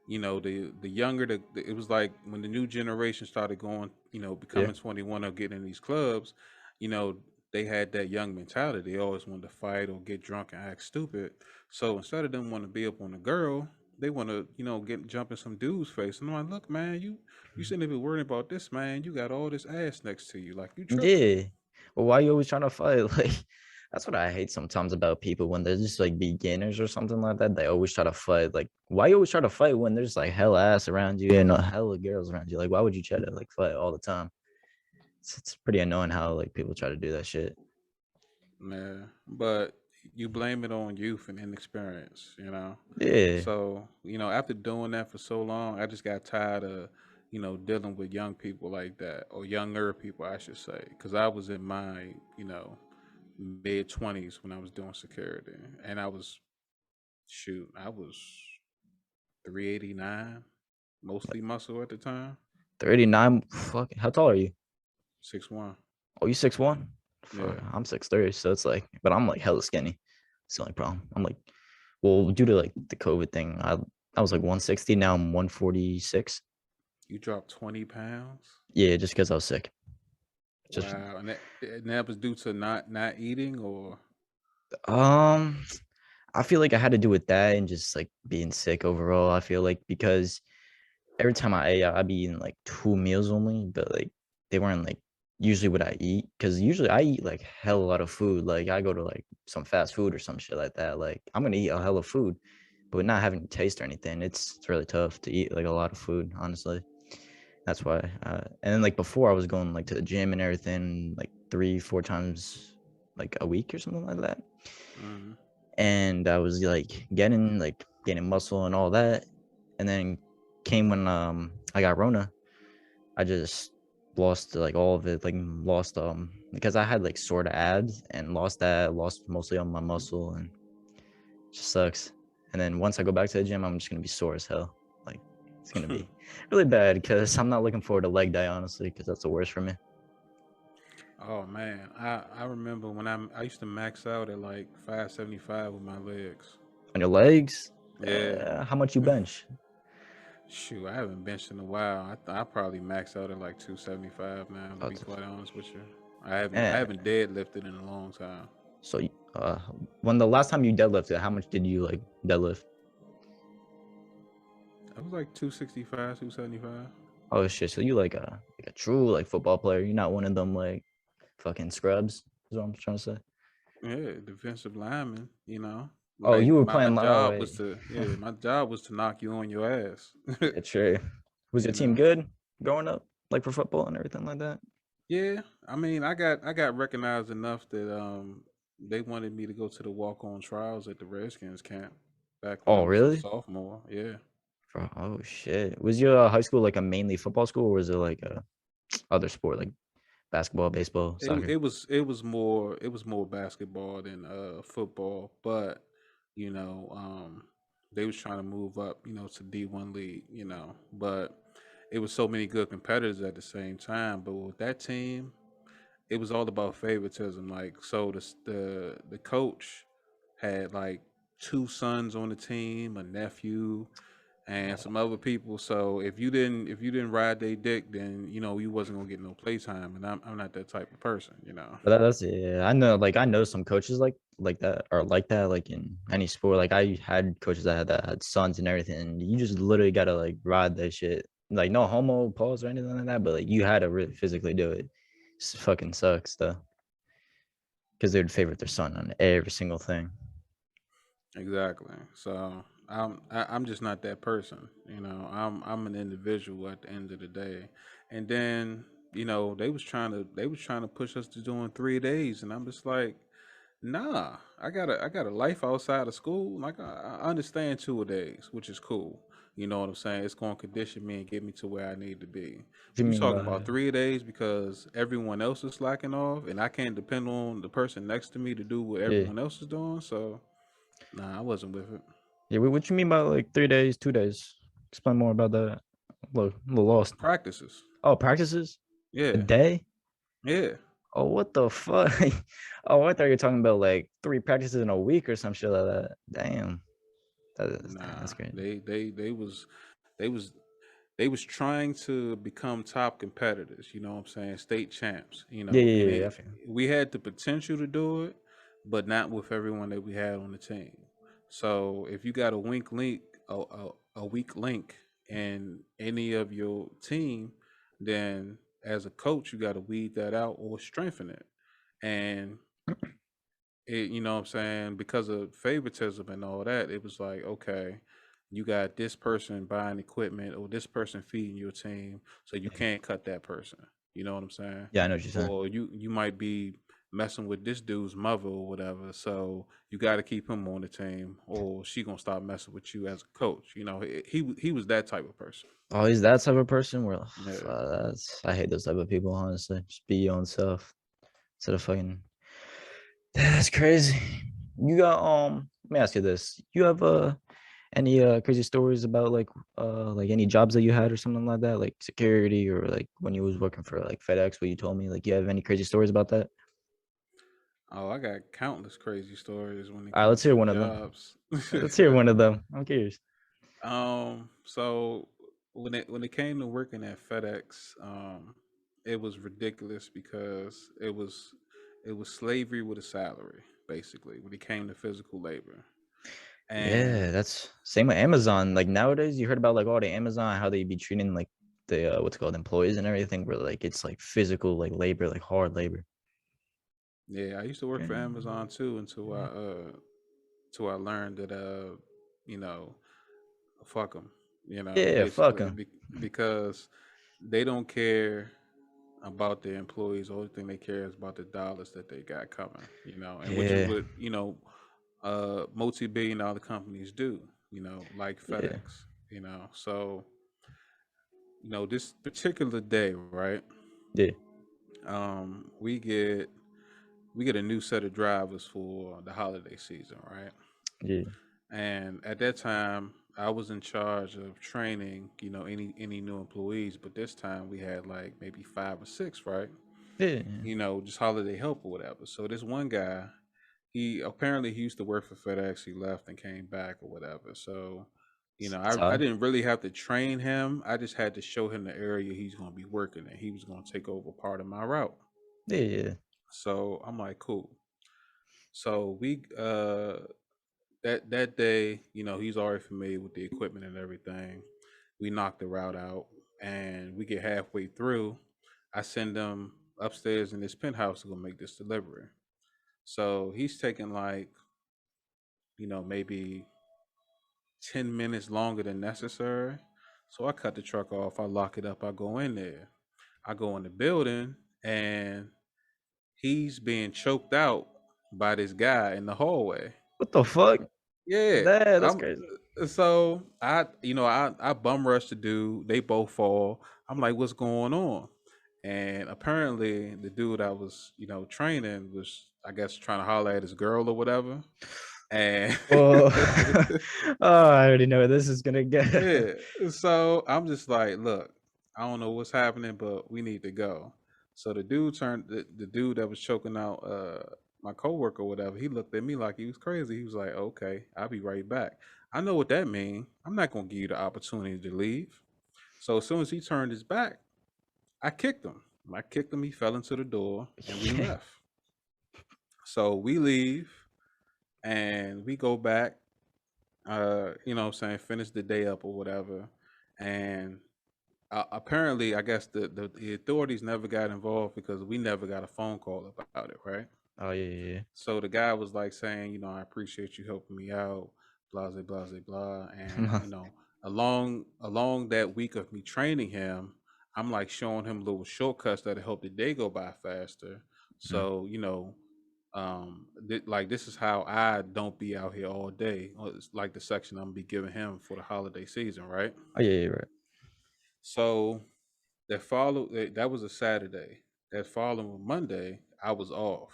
Speaker 2: the younger it was like when the new generation started going,
Speaker 1: Yeah.
Speaker 2: becoming 21 or getting in these clubs, you know, they had that young mentality. They always wanted to fight or get drunk and act stupid. So instead of them wanting to be up on a girl, they want to, get jump in some dude's face. And I'm like, look, man, you shouldn't even worry about this, man. You got all this ass next to you, like you tripping.
Speaker 1: Yeah. Well, why you always trying to fight? Like, that's what I hate sometimes about people when they're just like beginners or something like that. They always try to fight. Like, why you always try to fight when there's like hell ass around you and a hell of girls around you? Like, why would you try to like fight all the time? It's pretty annoying how like people try to do that shit.
Speaker 2: Yeah, but you blame it on youth and inexperience.
Speaker 1: Yeah.
Speaker 2: So, after doing that for so long, I just got tired of, dealing with young people like that, or younger people, I should say, because I was in my, mid 20s when I was doing security, and I was 389, mostly muscle at the time,
Speaker 1: 39. Fuck. How tall are you?
Speaker 2: 6'1".
Speaker 1: Oh, you 6'1"? Fuck,
Speaker 2: Yeah,
Speaker 1: I'm 6'3". So it's like, but I'm like hella skinny. It's the only problem. I'm like, well, due to like the COVID thing, I was like 160. Now I'm 146.
Speaker 2: you dropped 20 pounds.
Speaker 1: Yeah, just because I was sick. Just
Speaker 2: Wow, and that was due to not eating, or
Speaker 1: um, I feel like I had to do with that and just like being sick overall. I feel like because every time I ate, I'd be eating like 2 meals only, but like they weren't like usually what I eat because usually I eat like hell a lot of food. Like I go to like some fast food or some shit like that. Like I'm gonna eat a hell of food, but not having taste or anything, it's really tough to eat like a lot of food, honestly. That's why. And then like before, I was going like to the gym and everything, like 3, 4 times like a week or something like that.
Speaker 2: mm,
Speaker 1: And I was like gaining muscle and all that. And then came when I got Rona. I just lost like all of it, like lost because I had like sort of abs and lost that, lost mostly on my muscle and it just sucks. And then once I go back to the gym, I'm just gonna be sore as hell. Like it's gonna be really bad because I'm not looking forward to leg day honestly, because that's the worst for me.
Speaker 2: oh man, I remember when I used to max out at like 575 with my legs.
Speaker 1: On your legs,
Speaker 2: Yeah,
Speaker 1: how much you bench?
Speaker 2: shoot, I haven't benched in a while. I probably max out at like 275 now. To
Speaker 1: Oh,
Speaker 2: be quite honest with you, I haven't
Speaker 1: eh,
Speaker 2: deadlifted in a long time.
Speaker 1: so when the last time you deadlifted, how much did you like deadlift?
Speaker 2: I was like 265, 275.
Speaker 1: Oh shit, so you like a true like football player. You're not one of them like fucking scrubs. Is what I'm trying to say.
Speaker 2: Yeah, defensive lineman.
Speaker 1: Oh,
Speaker 2: Like
Speaker 1: you were
Speaker 2: my
Speaker 1: playing. Oh
Speaker 2: job
Speaker 1: wait,
Speaker 2: was to yeah, my job was to knock you on your ass.
Speaker 1: yeah, true. Was your team
Speaker 2: you know.
Speaker 1: good? growing up, like for football and everything like that?
Speaker 2: Yeah, I mean, I got recognized enough that they wanted me to go to the walk on trials at the Redskins camp back when I
Speaker 1: Oh,
Speaker 2: was a
Speaker 1: really?
Speaker 2: sophomore. Yeah.
Speaker 1: Oh shit. Was your high school like a mainly football school, or was it like a other sport like basketball, baseball, soccer?
Speaker 2: It was more basketball than football, but you know, they was trying to move up, to D1 league, but it was so many good competitors at the same time. But with that team, it was all about favoritism. Like, so the coach had like two sons on the team, a nephew, and some other people. So if you didn't ride their dick, then you wasn't gonna get no playtime. And I'm not that type of person.
Speaker 1: But that's yeah. I know some coaches like that are like that like in any sport. Like I had coaches that had sons and everything. And you just literally gotta like ride that shit. Like no homo pause or anything like that, but like you had to really physically do it. It fucking sucks though, because they would favorite their son on every single thing.
Speaker 2: Exactly. So I'm just not that person. I'm an individual at the end of the day. And then they was trying to push us to doing 3 days, and I'm just like, nah. I got a life outside of school. Like, I understand 2 days, which is cool. You know what I'm saying? It's going to condition me and get me to where I need to be.
Speaker 1: What do you
Speaker 2: You
Speaker 1: mean
Speaker 2: talking
Speaker 1: by
Speaker 2: about 3 days because everyone else is slacking off, and I can't depend on the person next to me to do what
Speaker 1: yeah
Speaker 2: everyone else is doing. So nah, I wasn't with it.
Speaker 1: yeah? What you mean by like 3 days, 2 days? Explain more about that. Look, a little lost.
Speaker 2: Practices.
Speaker 1: Oh, practices a
Speaker 2: Yeah.
Speaker 1: day.
Speaker 2: Yeah.
Speaker 1: Oh, what the fuck? Oh, I thought you were talking about like three practices in a week or some shit like that. Damn. That's
Speaker 2: Nah.
Speaker 1: crazy.
Speaker 2: They was they was trying to become top competitors, you know what I'm saying? State champs,
Speaker 1: Yeah, yeah,
Speaker 2: and
Speaker 1: yeah, I
Speaker 2: it
Speaker 1: feel.
Speaker 2: we had the potential to do it, but not with everyone that we had on the team. So if you got a weak link in any of your team, then as a coach you got to weed that out or strengthen it. And you know what I'm saying, because of favoritism and all that, it was like, okay, you got this person buying equipment or this person feeding your team, so you
Speaker 1: Yeah,
Speaker 2: can't cut that person. You know what I'm saying?
Speaker 1: yeah, I know what you're saying.
Speaker 2: Or you might be messing with this dude's mother or whatever, so you got to keep him on the team, or she gonna stop messing with you as a coach. He was that type of person.
Speaker 1: Oh, he's that type of person where
Speaker 2: Yeah.
Speaker 1: I hate those type of people, honestly. Just be your own self instead of fucking. That's crazy. You got let me ask you this. You have any crazy stories about like any jobs that you had or something like that, like security or like when you was working for like FedEx, what you told me? Like you have any crazy stories about that?
Speaker 2: Oh, I got countless crazy stories when it
Speaker 1: All right, let's
Speaker 2: comes
Speaker 1: hear
Speaker 2: to
Speaker 1: one of them.
Speaker 2: jobs.
Speaker 1: Let's hear one of them. I'm curious.
Speaker 2: So when it came to working at FedEx, it was ridiculous because it was slavery with a salary, basically, when it came to physical labor.
Speaker 1: Yeah,
Speaker 2: And
Speaker 1: that's same with Amazon. Like nowadays, you heard about like all the Amazon, how they be treating like the what's it called employees and everything, where like it's like physical like labor, like hard labor.
Speaker 2: yeah, I used to work for
Speaker 1: Mm.
Speaker 2: Amazon too until I learned that you know, fuck them,
Speaker 1: Yeah, fuck
Speaker 2: basically
Speaker 1: them.
Speaker 2: because they don't care about their employees. The only thing they care is about the dollars that they got coming, and which is
Speaker 1: Yeah,
Speaker 2: what, multi-billion dollar companies do, like
Speaker 1: yeah,
Speaker 2: FedEx, So, this particular day, right?
Speaker 1: yeah,
Speaker 2: We get a new set of drivers for the holiday season, right?
Speaker 1: yeah,
Speaker 2: And at that time, I was in charge of training, any new employees, but this time we had like maybe 5 or 6, right?
Speaker 1: yeah.
Speaker 2: Just holiday help or whatever. So this one guy, he used to work for FedEx. He left and came back or whatever. So, I
Speaker 1: Tough.
Speaker 2: didn't really have to train him. I just had to show him the area he's going to be working in. He was going to take over part of my route.
Speaker 1: Yeah, yeah,
Speaker 2: So I'm like, cool. So we that day, he's already familiar with the equipment and everything. We knocked the route out, and we get halfway through. I send him upstairs in this penthouse to go make this delivery. So he's taking like, maybe 10 minutes longer than necessary. So I cut the truck off. I lock it up. I go in there. I go in the building, and he's being choked out by this guy in the hallway.
Speaker 1: What the fuck?
Speaker 2: Yeah,
Speaker 1: That's
Speaker 2: I'm.
Speaker 1: crazy.
Speaker 2: So I bum rush the dude. They both fall. I'm like, what's going on? And apparently, the dude I was training was, I guess, trying to holler at his girl or whatever. And
Speaker 1: Oh, oh, I already know where this is gonna go.
Speaker 2: yeah, so I'm just like, look, I don't know what's happening, but we need to go. So the dude that was choking out my coworker or whatever, he looked at me like he was crazy. He was like, okay, I'll be right back. I know what that means. I'm not gonna give you the opportunity to leave. So as soon as he turned his back, I kicked him. I kicked him, he fell into the door, and we
Speaker 1: Yeah.
Speaker 2: left. So we leave and we go back, what I'm saying, finish the day up or whatever. And apparently, I guess the authorities never got involved because we never got a phone call about it, right?
Speaker 1: Oh yeah,
Speaker 2: So the guy was like saying, I appreciate you helping me out, blah blah blah blah blah. And
Speaker 1: yeah.
Speaker 2: along that week of me training him, I'm like showing him little shortcuts that help the day go by faster.
Speaker 1: Mm.
Speaker 2: So like this is how I don't be out here all day. It's like the section I'm gonna be giving him for the holiday season, right?
Speaker 1: Oh yeah, right.
Speaker 2: So that was a Saturday. That following Monday, I was off,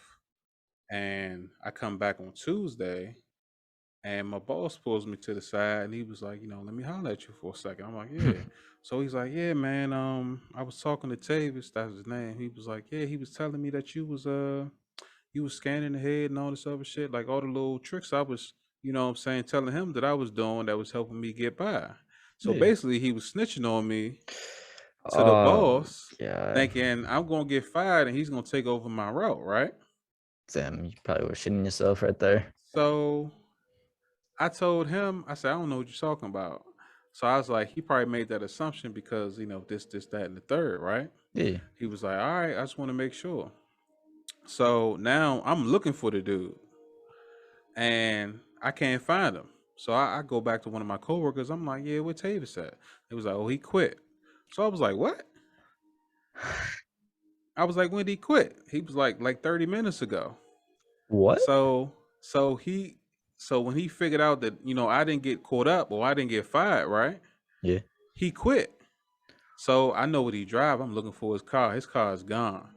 Speaker 2: and I come back on Tuesday, and my boss pulls me to the side, and he was like, let me holler at you for a second. I'm like, yeah. So he's like, yeah, man. I was talking to Tavis, that's his name. He was like, yeah, he was telling me that you was scanning the head and all this other shit, like all the little tricks I was, what I'm saying, telling him that I was doing that was helping me get by. So
Speaker 1: Yeah.
Speaker 2: basically, he was snitching on me to the
Speaker 1: Oh
Speaker 2: boss,
Speaker 1: god.
Speaker 2: thinking I'm gonna get fired and he's gonna take over my route, right?
Speaker 1: Damn, you probably were shitting yourself right there.
Speaker 2: So I told him, I said, I don't know what you're talking about. So I was like, he probably made that assumption because, this, that, and the third, right?
Speaker 1: Yeah.
Speaker 2: He was like, all right, I just want to make sure. So now I'm looking for the dude and I can't find him. So I go back to one of my coworkers. I'm like, yeah, where Tavis at? He was like, oh, he quit. So I was like, what? I was like, when did he quit? He was like 30 minutes ago.
Speaker 1: What?
Speaker 2: So so he so when he figured out that I didn't get caught up or I didn't get fired, right?
Speaker 1: Yeah.
Speaker 2: He quit. So I know what he drive. I'm looking for his car. His car is gone.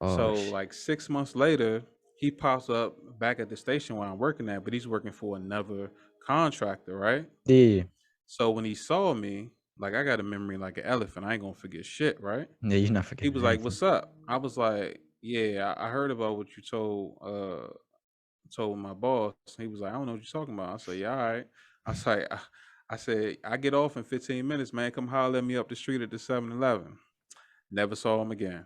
Speaker 1: Oh
Speaker 2: So
Speaker 1: shit.
Speaker 2: like 6 months later, he pops up back at the station where I'm working at, but he's working for another contractor, right?
Speaker 1: Yeah.
Speaker 2: So when he saw me, like I got a memory like an elephant. I ain't gonna forget shit, right?
Speaker 1: Yeah, you're not
Speaker 2: He
Speaker 1: forgetting
Speaker 2: was like,
Speaker 1: anything.
Speaker 2: "What's up?" I was like, "Yeah, I heard about what you told my boss." He was like, "I don't know what you're talking about." I said, "Yeah, all right." I said, I said, I get off in 15 minutes, man. Come holler at me up the street at the 7-Eleven." Never saw him again.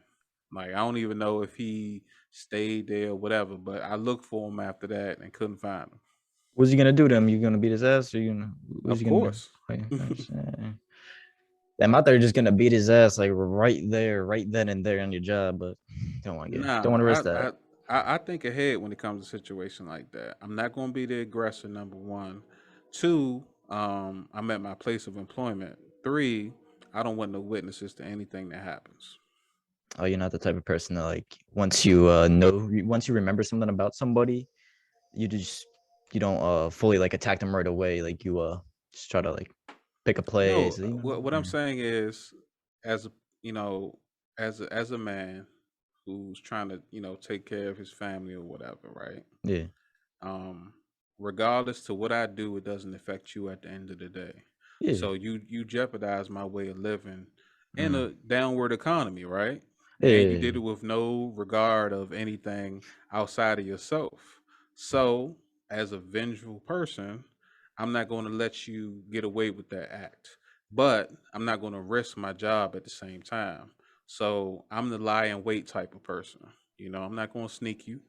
Speaker 2: Like I don't even know if he stayed there or whatever, but I looked for him after that and couldn't find him.
Speaker 1: What's he gonna do to him? You gonna beat his ass or you gonna what's
Speaker 2: Of
Speaker 1: he gonna do?
Speaker 2: course.
Speaker 1: Like, I'm saying. Damn, I thought you're just gonna beat his ass like right there, right then and there on your job, but don't
Speaker 2: Nah,
Speaker 1: want to risk
Speaker 2: I,
Speaker 1: that.
Speaker 2: I I think ahead when it comes to a situation like that. I'm not going to be the aggressor. Number one, two. I'm at my place of employment. Three, I don't want no witnesses to anything that happens.
Speaker 1: Oh, you're not the type of person that like once you remember something about somebody, you just you don't fully like attack them right away. Like you just try to like pick a
Speaker 2: No,
Speaker 1: place,
Speaker 2: what I'm saying is, as a you know, as a man who's trying to take care of his family or whatever, right?
Speaker 1: Yeah.
Speaker 2: um Regardless to what I do, it doesn't affect you at the end of the day.
Speaker 1: Yeah.
Speaker 2: So you jeopardize my way of living in
Speaker 1: Mm.
Speaker 2: a downward economy, right? And you did
Speaker 1: Yeah.
Speaker 2: it with no regard of anything outside of yourself. So as a vengeful person, I'm not going to let you get away with that act, but I'm not going to risk my job at the same time. So I'm the lie in wait type of person. I'm not going to sneak you.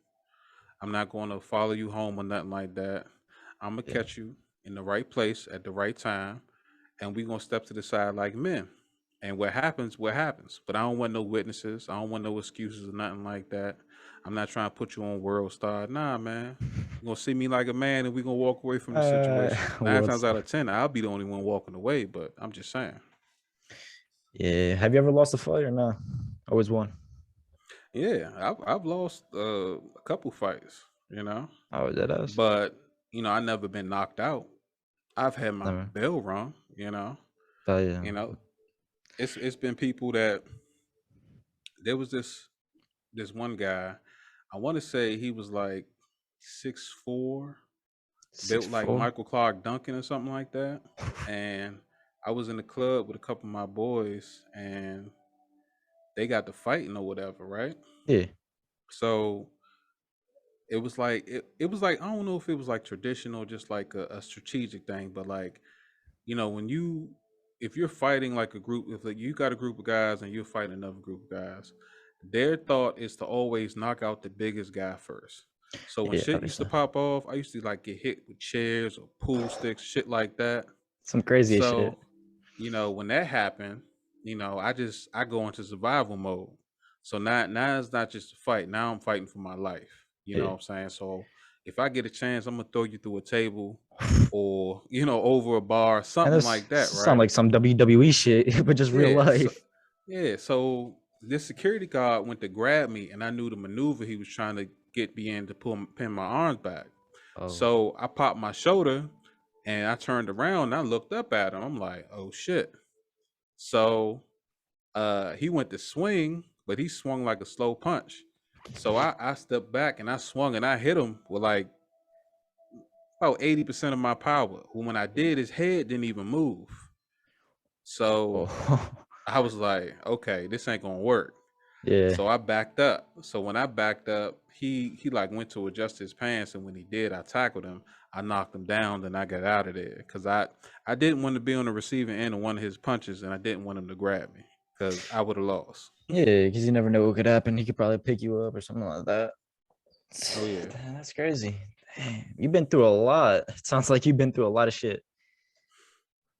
Speaker 2: I'm not going to follow you home or nothing like that. I'm gonna
Speaker 1: Yeah.
Speaker 2: catch you in the right place at the right time, and we gonna step to the side like men. And what happens, what happens. But I don't want no witnesses. I don't want no excuses or nothing like that. I'm not trying to put you on world star. Nah, man. You're gonna see me like a man, and we gonna walk away from the situation. Nine
Speaker 1: World
Speaker 2: times out
Speaker 1: star.
Speaker 2: of ten, I'll be the only one walking away. But I'm just saying.
Speaker 1: Yeah. Have you ever lost a fight or not? Always won.
Speaker 2: Yeah, I've lost a couple fights,
Speaker 1: Oh, that ass.
Speaker 2: but I never been knocked out. I've had my
Speaker 1: Never.
Speaker 2: bell rung.
Speaker 1: Oh yeah.
Speaker 2: You know, it's been people that there was this one guy. I want to say he was like 6'4",
Speaker 1: Six
Speaker 2: built like
Speaker 1: four.
Speaker 2: Michael Clark Duncan or something like that. And I was in the club with a couple of my boys, and they got to fighting or whatever, right?
Speaker 1: Yeah.
Speaker 2: So it was like I don't know if it was like traditional, just like a strategic thing, but like when if you're fighting like a group, if like you got a group of guys and you're fighting another group of guys, their thought is to always knock out the biggest guy first. So when
Speaker 1: Yeah.
Speaker 2: shit used to
Speaker 1: 100%.
Speaker 2: pop off, I used to like get hit with chairs or pool sticks, shit like that.
Speaker 1: Some crazy
Speaker 2: So,
Speaker 1: shit.
Speaker 2: when that happened, I go into survival mode. So now it's not just a fight. Now I'm fighting for my life. You know
Speaker 1: Yeah.
Speaker 2: what I'm saying? So if I get a chance, I'm gonna throw you through a table or, over a bar,
Speaker 1: And
Speaker 2: something
Speaker 1: this
Speaker 2: like that,
Speaker 1: sound
Speaker 2: right?
Speaker 1: like some WWE shit, but just real
Speaker 2: Yeah. So
Speaker 1: life.
Speaker 2: yeah, so this security guard went to grab me, and I knew the maneuver he was trying to get me in to pin my arms back.
Speaker 1: Oh.
Speaker 2: So I popped my shoulder, and I turned around and I looked up at him. I'm like, oh shit. So he went to swing, but he swung like a slow punch. So I stepped back and I swung and I hit him with like about 80% of my power. When I did, his head didn't even move. So
Speaker 1: Oh.
Speaker 2: I was like, okay, this ain't gonna work.
Speaker 1: Yeah.
Speaker 2: So I backed up. So when I backed up, he like went to adjust his pants, and when he did, I tackled him. I knocked him down, then I got out of there because I didn't want to be on the receiving end of one of his punches, and I didn't want him to grab me because I would have lost.
Speaker 1: Yeah, because you never know what could happen. He could probably pick you up or something like that.
Speaker 2: Oh yeah,
Speaker 1: Damn, that's crazy. Damn, you've been through a lot. It sounds like you've been through a lot of shit.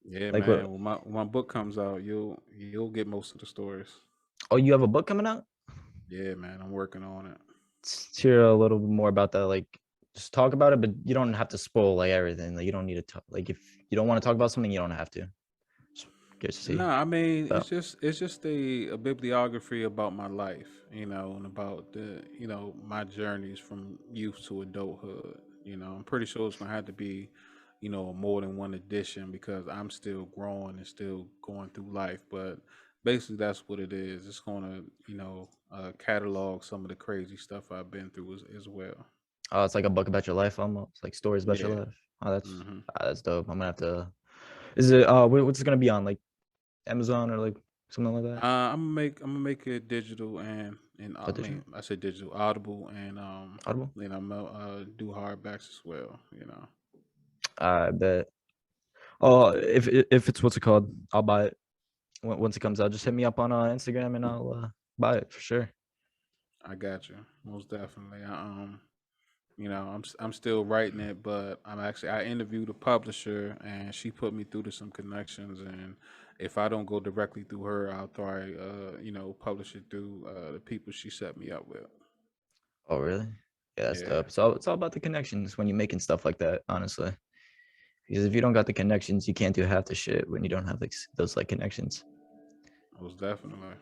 Speaker 2: yeah,
Speaker 1: Like
Speaker 2: man.
Speaker 1: what?
Speaker 2: When my book comes out, you'll get most of the stories.
Speaker 1: Oh, you have a book coming out?
Speaker 2: Yeah, man. I'm working on it.
Speaker 1: Let's hear a little bit more about that. Like, just talk about it, but you don't have to spoil like everything. Like, you don't need to talk. Like, if you don't want to talk about something, you don't have to. Just get to
Speaker 2: No,
Speaker 1: see
Speaker 2: I mean it's
Speaker 1: about.
Speaker 2: just a bibliography about my life, and about my journeys from youth to adulthood. I'm pretty sure it's gonna have to be, more than one edition because I'm still growing and still going through life. But basically, that's what it is. It's gonna catalog some of the crazy stuff I've been through as well.
Speaker 1: Oh, it's like a book about your life almost, like stories about your
Speaker 2: Yeah.
Speaker 1: life. Oh,
Speaker 2: hmm
Speaker 1: that's dope. I'm gonna have to. Is it what's it gonna be on? Like Amazon or like something like that?
Speaker 2: I'm gonna make it digital and I
Speaker 1: Edition?
Speaker 2: mean I said digital Audible and
Speaker 1: Audible?
Speaker 2: then I'm gonna do hardbacks as well.
Speaker 1: I bet. Oh, if it's what's it called, I'll buy it once it comes out. Just hit me up on Instagram and I'll buy it for sure.
Speaker 2: I got you most definitely. I'm still writing it, but I interviewed a publisher and she put me through to some connections, and if I don't go directly through her, I'll try publish it through the people she set me up with.
Speaker 1: Oh, really? Yeah, that's
Speaker 2: Yeah,
Speaker 1: dope. So it's all about the connections when you're making stuff like that, honestly. Because if you don't got the connections, you can't do half the shit when you don't have like those like connections.
Speaker 2: most definitely.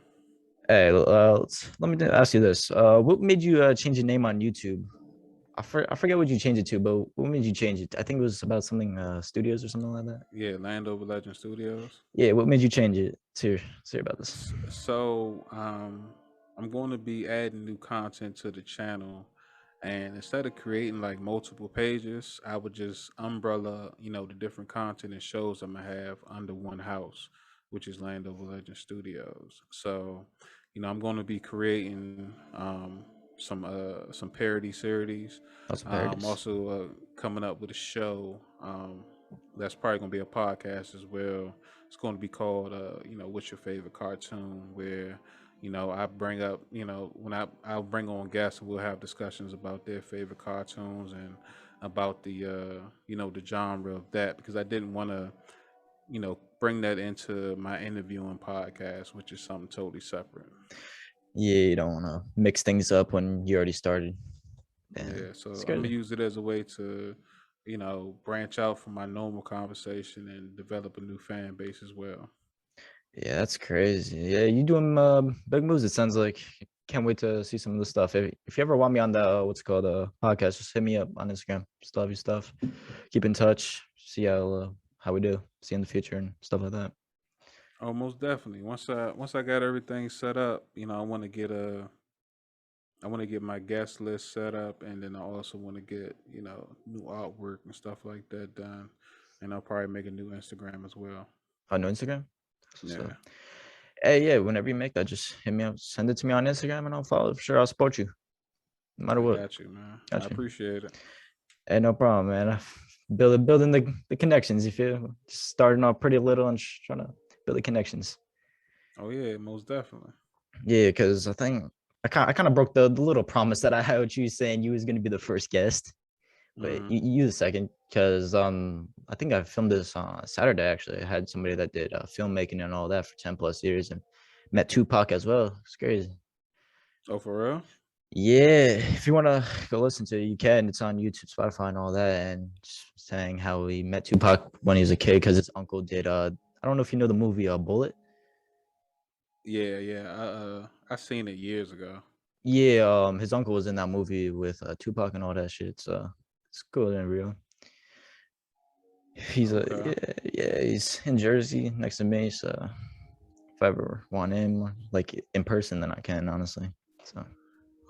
Speaker 1: Hey, let me ask you this: what made you change your name on YouTube? I forget what you changed it to, but what made you change it? I think it was about something studios or something like that.
Speaker 2: Yeah, Landover Legend Studios.
Speaker 1: Yeah, what made you change it? Let's hear about this.
Speaker 2: So I'm going to be adding new content to the channel, and instead of creating like multiple pages, I would just umbrella, the different content and shows I'm gonna have under one house, which is Landover Legend Studios. So, I'm going to be creating some parody series.
Speaker 1: Also parodies.
Speaker 2: Also coming up with a show. That's probably going to be a podcast as well. It's going to be called, what's your favorite cartoon? Where, I bring up, when I'll bring on guests and we'll have discussions about their favorite cartoons and about the genre of that because I didn't want to, bring that into my interviewing podcast, which is something totally separate.
Speaker 1: Yeah, you don't want to mix things up when you already started. Damn,
Speaker 2: Yeah, so
Speaker 1: it's
Speaker 2: I'm gonna
Speaker 1: crazy.
Speaker 2: use it as a way to, branch out from my normal conversation and develop a new fan base as well.
Speaker 1: Yeah, that's crazy. Yeah, you doing big moves. It sounds like. Can't wait to see some of the stuff. If you ever want me on the what's it called podcast, just hit me up on Instagram. Still have your stuff. Keep in touch. See how we do. See you in the future and stuff like that.
Speaker 2: Oh, most definitely. Once I got everything set up, I want to get my guest list set up, and then I also want to get new artwork and stuff like that done, and I'll probably make a new Instagram as well.
Speaker 1: On Instagram. So,
Speaker 2: Yeah,
Speaker 1: hey, yeah, whenever you make that, just hit me up. Send it to me on Instagram, and I'll follow. For sure, I'll support you, no matter
Speaker 2: I
Speaker 1: what.
Speaker 2: got you, man. I
Speaker 1: Got you.
Speaker 2: appreciate it.
Speaker 1: Hey, no problem, man. Building the connections. You feel just starting off pretty little and trying to build the connections.
Speaker 2: Oh yeah, most definitely.
Speaker 1: Yeah, because I think I kind of broke the little promise that I had with you saying you was gonna be the first guest, but
Speaker 2: Hmm.
Speaker 1: you the second. Because I think I filmed this on Saturday. Actually, I had somebody that did filmmaking and all that for 10 plus years and met Tupac as well. It's crazy.
Speaker 2: Oh, for real?
Speaker 1: Yeah, if you want to go listen to it, you can. It's on YouTube, Spotify, and all that. And just saying how he met Tupac when he was a kid because his uncle did. I don't know if you know the movie Bullet.
Speaker 2: Yeah, yeah. I seen it years ago.
Speaker 1: Yeah, his uncle was in that movie with Tupac and all that shit. So it's cool and real. He's
Speaker 2: Okay.
Speaker 1: he's in Jersey next to me. So if I ever want him like in person, then I can honestly. So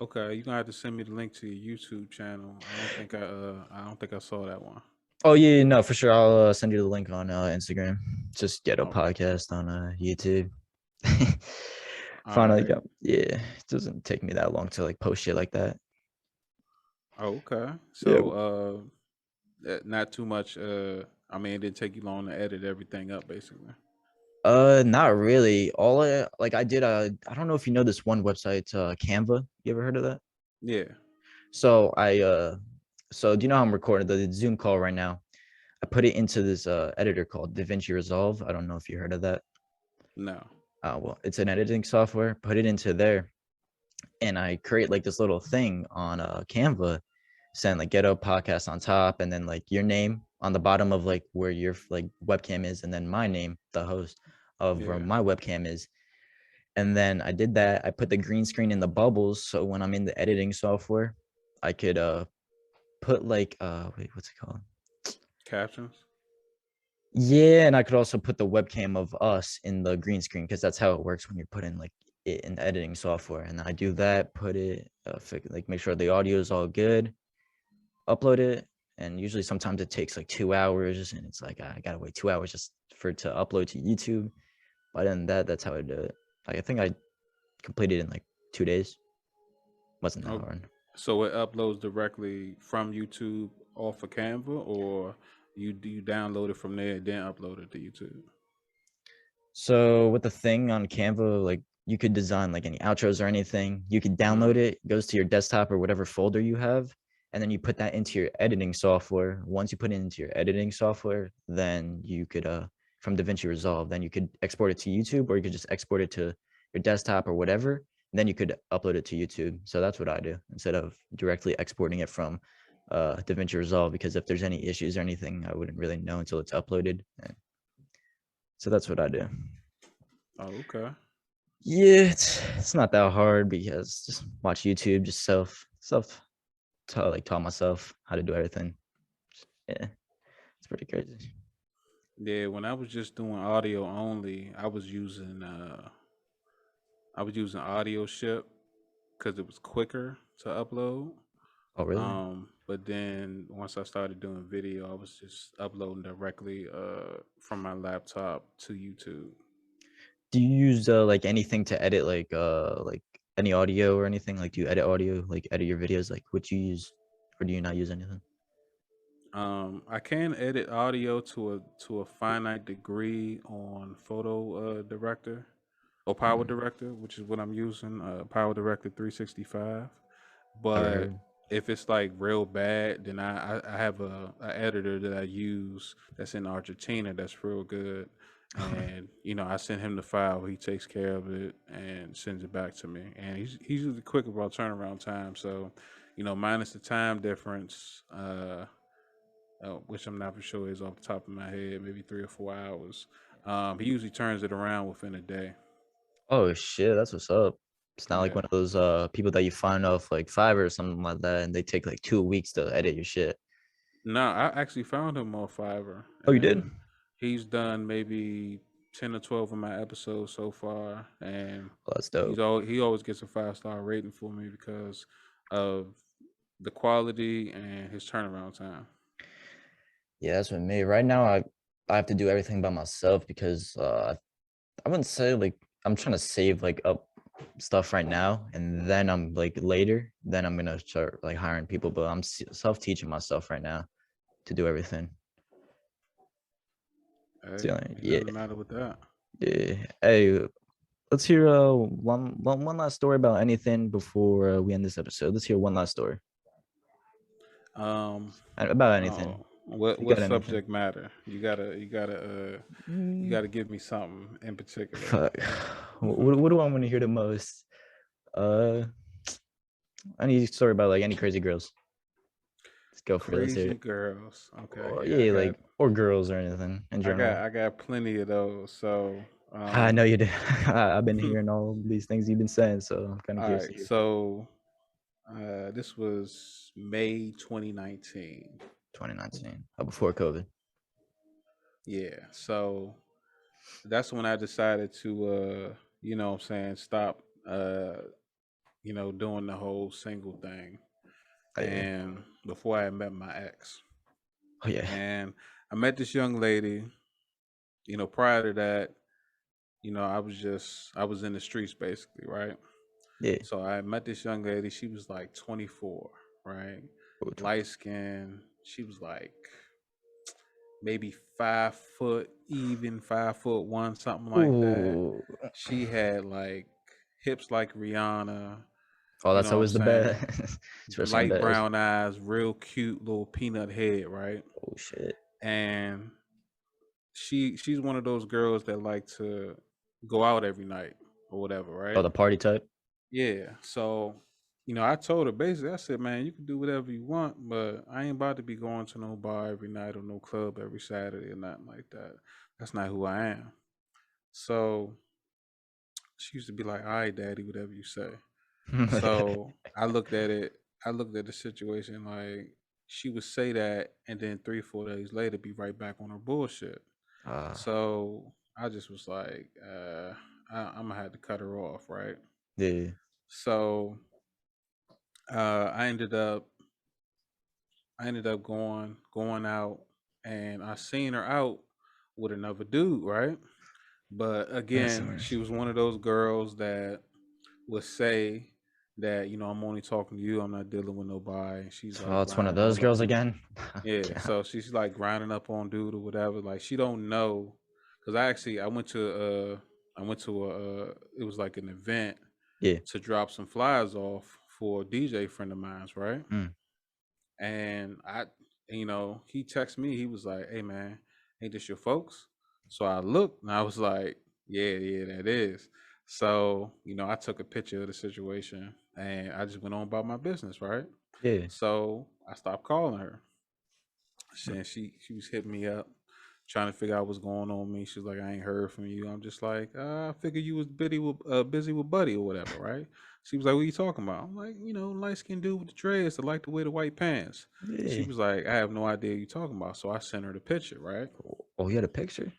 Speaker 2: Okay, you're gonna have to send me the link to your YouTube channel. I don't think I saw that one.
Speaker 1: oh yeah, no, for sure. I'll send you the link on Instagram. Just Ghetto
Speaker 2: Oh,
Speaker 1: podcast on YouTube.
Speaker 2: all
Speaker 1: Finally
Speaker 2: right.
Speaker 1: got yeah. It doesn't take me that long to like post shit like that.
Speaker 2: Oh, okay.
Speaker 1: Yeah.
Speaker 2: So not too much I mean it didn't take you long to edit everything up basically.
Speaker 1: Not really. All like I did I don't know if you know this one website, Canva. You ever heard of that?
Speaker 2: Yeah.
Speaker 1: So so do you know how I'm recording the Zoom call right now? I put it into this editor called DaVinci Resolve. I don't know if you heard of that.
Speaker 2: No.
Speaker 1: Well, it's an editing software. Put it into there, and I create like this little thing on Canva, saying like Ghetto podcast on top, and then like your name on the bottom of like where your like webcam is, and then my name, the host of where
Speaker 2: Yeah.
Speaker 1: my webcam is. And then I did that. I put the green screen in the bubbles, so when I'm in the editing software, I could put like wait, what's it called?
Speaker 2: Captions?
Speaker 1: Yeah, and I could also put the webcam of us in the green screen because that's how it works when you're putting like it in the editing software. And then I do that, put it, like make sure the audio is all good, upload it, and usually sometimes it takes like 2 hours, and it's like I gotta wait 2 hours just for it to upload to YouTube. But then that's how I do it. Like I think I completed it in like 2 days. Wasn't that
Speaker 2: Oh,
Speaker 1: hard.
Speaker 2: so it uploads directly from YouTube off of Canva, or you download it from there and then upload it to YouTube?
Speaker 1: So with the thing on Canva, like you could design like any outros or anything. You could download
Speaker 2: Hmm.
Speaker 1: it, it goes to your desktop or whatever folder you have, and then you put that into your editing software. Once you put it into your editing software, then you could from DaVinci Resolve, then you could export it to YouTube, or you could just export it to your desktop or whatever. And then you could upload it to YouTube. So that's what I do instead of directly exporting it from DaVinci Resolve, because if there's any issues or anything, I wouldn't really know until it's uploaded. And so that's what I do.
Speaker 2: Oh, okay.
Speaker 1: Yeah, it's not that hard because just watch YouTube, just self like taught myself how to do everything. Yeah, it's pretty crazy.
Speaker 2: Yeah, when I was just doing audio only, I was using Audio Ship because it was quicker to upload.
Speaker 1: Oh, really?
Speaker 2: But then once I started doing video, I was just uploading directly from my laptop to YouTube.
Speaker 1: Do you use like anything to edit like any audio or anything? Like do you edit audio, like edit your videos? Like what you use, or do you not use anything?
Speaker 2: I can edit audio to a finite degree on Photo Director or Power
Speaker 1: Mm.
Speaker 2: Director, which is what I'm using, Power Director 365.
Speaker 1: Ever
Speaker 2: But
Speaker 1: heard?
Speaker 2: if it's like real bad, then I have a editor that I use that's in Argentina that's real good. And I send him the file. He takes care of it and sends it back to me. And he's usually quick about turnaround time. So, minus the time difference, which I'm not for sure is off the top of my head, maybe 3 or 4 hours. He usually turns it around within a day.
Speaker 1: Oh shit, that's what's up. It's not like
Speaker 2: Yeah.
Speaker 1: one of those people that you find off like Fiverr or something like that, and they take like 2 weeks to edit your shit.
Speaker 2: No, I actually found him on Fiverr,
Speaker 1: Oh, you did?
Speaker 2: and he's done maybe 10 or 12 of my episodes so far, and
Speaker 1: Oh, that's dope.
Speaker 2: he always gets a 5-star rating for me because of the quality and his turnaround time.
Speaker 1: Yeah, that's what me. Right now, I have to do everything by myself because I wouldn't say like I'm trying to save like up stuff right now, and then I'm like later, then I'm gonna start like hiring people. But I'm self teaching myself right now to do everything. It's
Speaker 2: Hey,
Speaker 1: the only-
Speaker 2: ain't
Speaker 1: yeah,
Speaker 2: nothing the matter with that.
Speaker 1: yeah. Hey, let's hear one last story about anything before we end this episode. Let's hear one last story
Speaker 2: Um,
Speaker 1: about anything.
Speaker 2: oh, what
Speaker 1: You
Speaker 2: what
Speaker 1: got anything?
Speaker 2: subject matter? You
Speaker 1: Mm,
Speaker 2: gotta give me something in particular.
Speaker 1: fuck. What do I want to hear the most? Uh, any story about like any crazy girls. Let's go for it. Let's hear
Speaker 2: Crazy
Speaker 1: it.
Speaker 2: girls. Okay,
Speaker 1: Or,
Speaker 2: yeah,
Speaker 1: yeah, like or girls or anything in general.
Speaker 2: I got plenty of those. So,
Speaker 1: I know you did. I've been hearing all these things you've been saying, so I'm kind of
Speaker 2: all
Speaker 1: curious
Speaker 2: right.
Speaker 1: to hear.
Speaker 2: So, this was May 2019.
Speaker 1: 2019, before COVID.
Speaker 2: Yeah. So that's when I decided to, what I'm saying, stop, doing the whole single thing.
Speaker 1: Oh yeah.
Speaker 2: And before I met my ex,
Speaker 1: Oh yeah.
Speaker 2: and I met this young lady. Prior to that, I was in the streets basically, right?
Speaker 1: Yeah.
Speaker 2: So I met this young lady. She was like 24, right?
Speaker 1: Oh,
Speaker 2: Light skin. She was like maybe 5 foot, even 5'1", something like that.
Speaker 1: ooh.
Speaker 2: She had like hips like Rihanna.
Speaker 1: Oh,
Speaker 2: You
Speaker 1: that's
Speaker 2: know what I'm
Speaker 1: always the
Speaker 2: saying?
Speaker 1: best, especially in
Speaker 2: Light
Speaker 1: bed.
Speaker 2: brown eyes, real cute little peanut head, right?
Speaker 1: Oh shit.
Speaker 2: And she's one of those girls that like to go out every night or whatever,
Speaker 1: Oh,
Speaker 2: right?
Speaker 1: the party type.
Speaker 2: Yeah. So, I told her basically, I said, man, you can do whatever you want, but I ain't about to be going to no bar every night or no club every Saturday or nothing like that. That's not who I am. So she used to be like, all right, daddy, whatever you say. So I looked at the situation like she would say that and then 3, 4 days later be right back on her bullshit.
Speaker 1: Ah,
Speaker 2: So I just was like, I'm gonna have to cut her off, right?
Speaker 1: yeah.
Speaker 2: So I ended up going out, and I seen her out with another dude, right? But
Speaker 1: That's
Speaker 2: again,
Speaker 1: nice.
Speaker 2: she was one of those girls that would say that I'm only talking to you. I'm not dealing with nobody. And she's
Speaker 1: Oh,
Speaker 2: like
Speaker 1: it's one of
Speaker 2: grinding
Speaker 1: those
Speaker 2: all up.
Speaker 1: girls again.
Speaker 2: Yeah,
Speaker 1: God.
Speaker 2: so she's like grinding up on dude or whatever. Like she don't know, because I went to it was like an event
Speaker 1: Yeah.
Speaker 2: to drop some flyers off for a DJ friend of mine's, right?
Speaker 1: Mm.
Speaker 2: And he texted me. He was like, "Hey man, ain't this your folks?" So I looked and I was like, "Yeah, yeah, that is." So I took a picture of the situation and I just went on about my business, right?
Speaker 1: Yeah.
Speaker 2: So I stopped calling her. And she was hitting me up, trying to figure out what's going on with me. She was like, "I ain't heard from you." I'm just like, "I figured you was busy with Buddy or whatever, right?" She was like, "What are you talking about?" I'm like, light skinned dude with the dreads that like to wear the white pants." She
Speaker 1: Yeah.
Speaker 2: was like, "I have no idea what you talking about." So I sent her the picture, right?
Speaker 1: Oh, you had a picture?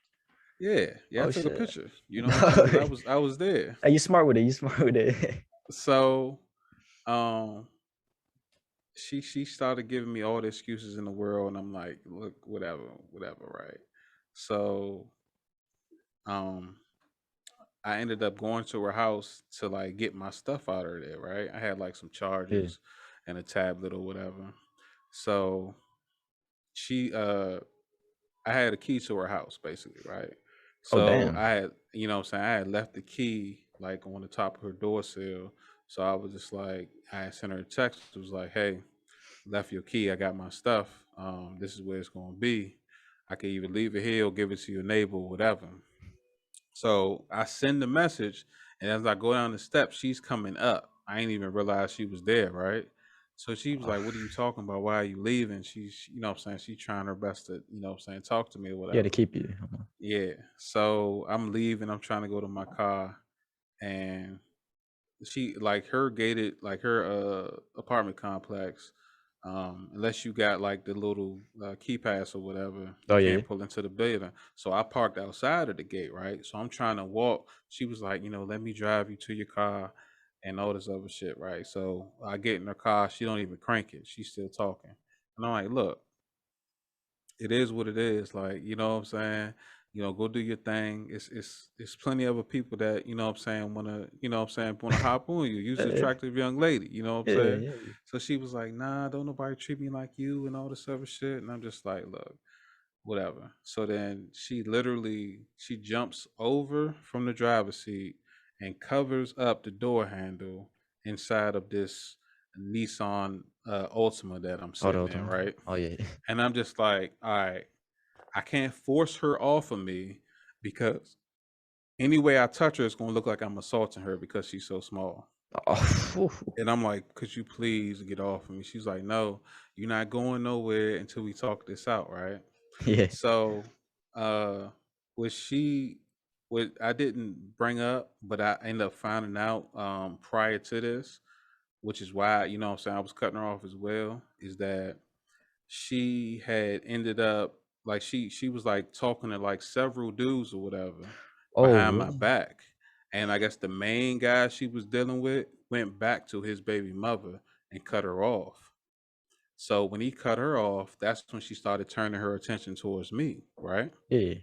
Speaker 2: Yeah, yeah, I
Speaker 1: Oh
Speaker 2: took a
Speaker 1: shit.
Speaker 2: picture. You know what I'm saying?
Speaker 1: No.
Speaker 2: Because I was there.
Speaker 1: Hey, you smart with it. You smart with it.
Speaker 2: So um, she started giving me all the excuses in the world, and I'm like, "Look, whatever, whatever, right?" So um I ended up going to her house to like get my stuff out of there, right? I had like some
Speaker 1: Yeah.
Speaker 2: chargers and a tablet or whatever. So she I had a key to her house basically, right?
Speaker 1: Oh
Speaker 2: So
Speaker 1: damn.
Speaker 2: I had, what I'm saying, I had left the key like on the top of her door sill. So I was just like, I had sent her a text. It was like, hey, left your key. I got my stuff. This is where it's gonna be. I can either leave it here or give it to your neighbor or whatever. So I send the message, and as I go down the steps, she's coming up. I ain't even realize she was there, right? So she was
Speaker 1: Oh,
Speaker 2: like, "What are you talking about? Why are you leaving?" She's, what I'm saying, she's trying her best to, what I'm saying, talk to me or
Speaker 1: yeah, to
Speaker 2: whatever.
Speaker 1: keep you.
Speaker 2: Yeah. So I'm leaving. I'm trying to go to my car, and she like her gated like her apartment complex. Unless you got like the little key pass or whatever, you
Speaker 1: Oh yeah,
Speaker 2: can't pull into the building. So I parked outside of the gate, right? So I'm trying to walk. She was like, let me drive you to your car and all this other shit, right? So I get in her car. She don't even crank it. She's still talking, and I'm like, look, it is what it is. Like, you know what I'm saying? Go do your thing. It's plenty of other people that, what I'm saying, wanna hop on you. You's an
Speaker 1: yeah,
Speaker 2: attractive young lady, you know what I'm
Speaker 1: yeah,
Speaker 2: saying?
Speaker 1: yeah.
Speaker 2: So she was like, nah, don't nobody treat me like you and all this other shit. And I'm just like, look, whatever. So then she jumps over from the driver's seat and covers up the door handle inside of this Nissan Altima that I'm
Speaker 1: Auto
Speaker 2: sitting in,
Speaker 1: automatic.
Speaker 2: right?
Speaker 1: Oh yeah.
Speaker 2: And I'm just like, all right, I can't force her off of me because any way I touch her, it's gonna look like I'm assaulting her because she's so small.
Speaker 1: Oh,
Speaker 2: And I'm like, could you please get off of me? She's like, no, you're not going nowhere until we talk this out, right?
Speaker 1: yeah.
Speaker 2: So, uh, what she, what I didn't bring up, but I ended up finding out prior to this, which is why, what I'm saying, I was cutting her off as well, is that she had ended up like she was like talking to like several dudes or whatever
Speaker 1: Oh
Speaker 2: behind my
Speaker 1: really?
Speaker 2: back. And I guess the main guy she was dealing with went back to his baby mother and cut her off. So when he cut her off, that's when she started turning her attention towards me, right?
Speaker 1: Yeah.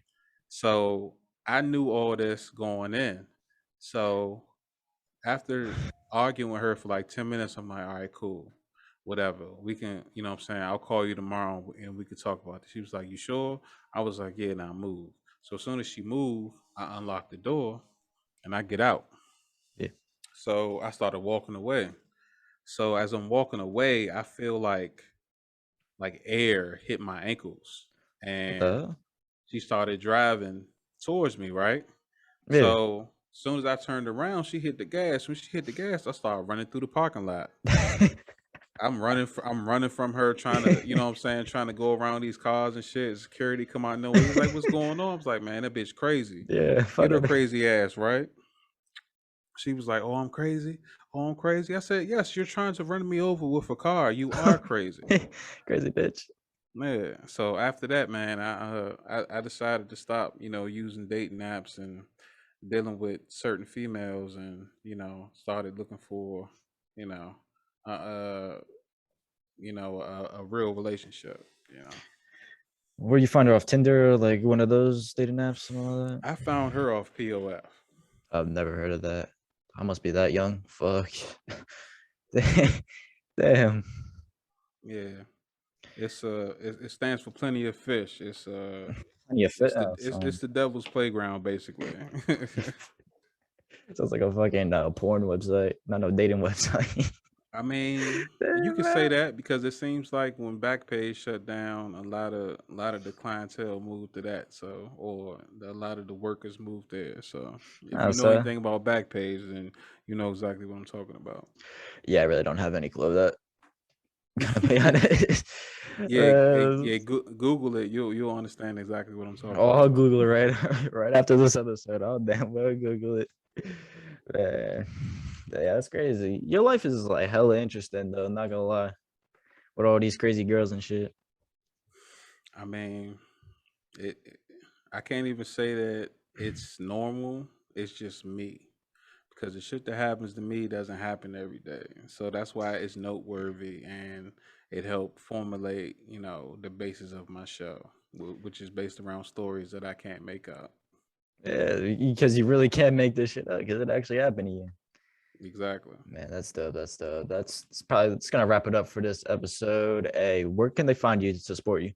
Speaker 2: So I knew all this going in. So after arguing with her for like 10 minutes, I'm like, all right, cool. Whatever. We can, what I'm saying, I'll call you tomorrow and we could talk about this. She was like, you sure? I was like, yeah, now move. So as soon as she moved, I unlocked the door and I get out.
Speaker 1: Yeah.
Speaker 2: So I started walking away. So as I'm walking away, I feel like air hit my ankles.
Speaker 1: What the
Speaker 2: And
Speaker 1: hell?
Speaker 2: she started driving towards me, right?
Speaker 1: Yeah.
Speaker 2: So as soon as I turned around, she hit the gas. When she hit the gas, I started running through the parking lot. I'm running from her, trying to, what I'm saying, trying to go around these cars and shit. Security come out nowhere. He's like, "What's going on?" I was like, "Man, that bitch crazy.
Speaker 1: Yeah.
Speaker 2: Get her
Speaker 1: Fucking.
Speaker 2: crazy ass right." She was like, "Oh, I'm crazy. Oh, I'm crazy." I said, "Yes, you're trying to run me over with a car. You are crazy."
Speaker 1: Crazy bitch.
Speaker 2: Yeah. So after that, man, I decided to stop, using dating apps and dealing with certain females, and started looking for, you know, uh, uh a real relationship.
Speaker 1: Where you find her off Tinder, like one of those dating apps and all that?
Speaker 2: I found her off POF.
Speaker 1: I've never heard of that. I must be that young. Fuck. Damn.
Speaker 2: Yeah, it stands for plenty of fish.
Speaker 1: Plenty of fit.
Speaker 2: It's the
Speaker 1: Oh,
Speaker 2: it's the devil's playground basically.
Speaker 1: sounds like a fucking porn website, not no dating website.
Speaker 2: I mean, you
Speaker 1: Damn,
Speaker 2: could say
Speaker 1: man.
Speaker 2: that because it seems like when Backpage shut down, a lot of the clientele moved to that. So, or a lot of the workers moved there. So, if
Speaker 1: Oh,
Speaker 2: you know
Speaker 1: so
Speaker 2: anything about Backpage, then you know exactly what I'm talking about.
Speaker 1: yeah, I really don't have any clue of that. Gotta be honest.
Speaker 2: Yeah, yeah. Google it. You'll understand exactly what I'm talking
Speaker 1: Oh, I'll
Speaker 2: about.
Speaker 1: Google it right right after this episode. I'll damn well Google it. Man. Yeah, that's crazy. Your life is like hella interesting though, not gonna lie. With all these crazy girls and shit.
Speaker 2: I mean, it I can't even say that it's normal. It's just me. Because the shit that happens to me doesn't happen every day. So that's why it's noteworthy, and it helped formulate, the basis of my show, which is based around stories that I can't make up.
Speaker 1: Yeah, because you really can't make this shit up because it actually happened to you.
Speaker 2: Exactly.
Speaker 1: Man, that's dope. That's dope. That's it's probably it's gonna wrap it up for this episode. Hey, where can they find you to support you?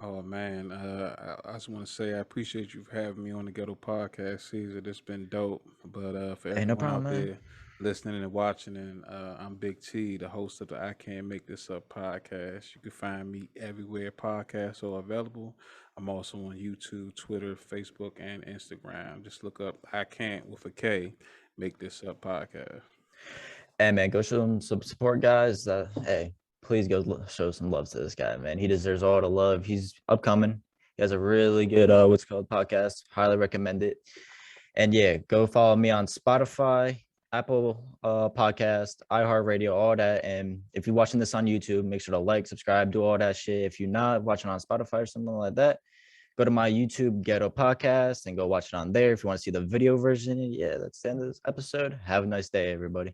Speaker 2: Oh man, I just want to say I appreciate you for having me on the Ghetto Podcast season. It's been dope. But for
Speaker 1: Hey, no
Speaker 2: everyone
Speaker 1: problem,
Speaker 2: out
Speaker 1: man.
Speaker 2: there listening and watching, and I'm Big T, the host of the I Can't Make This Up podcast. You can find me everywhere podcasts are available. I'm also on YouTube, Twitter, Facebook, and Instagram. Just look up I Can't with a K Make This Up podcast.
Speaker 1: And man, go show him some support, guys. Hey, please go show some love to this guy, man. He deserves all the love. He's upcoming. He has a really good what's it called podcast. Highly recommend it. And yeah, go follow me on Spotify, Apple Podcast, iHeartRadio, all that. And if you're watching this on YouTube, make sure to like, subscribe, do all that shit. If you're not watching on Spotify or something like that, go to my YouTube Ghetto podcast and go watch it on there. If you want to see the video version, yeah, that's the end of this episode. Have a nice day, everybody.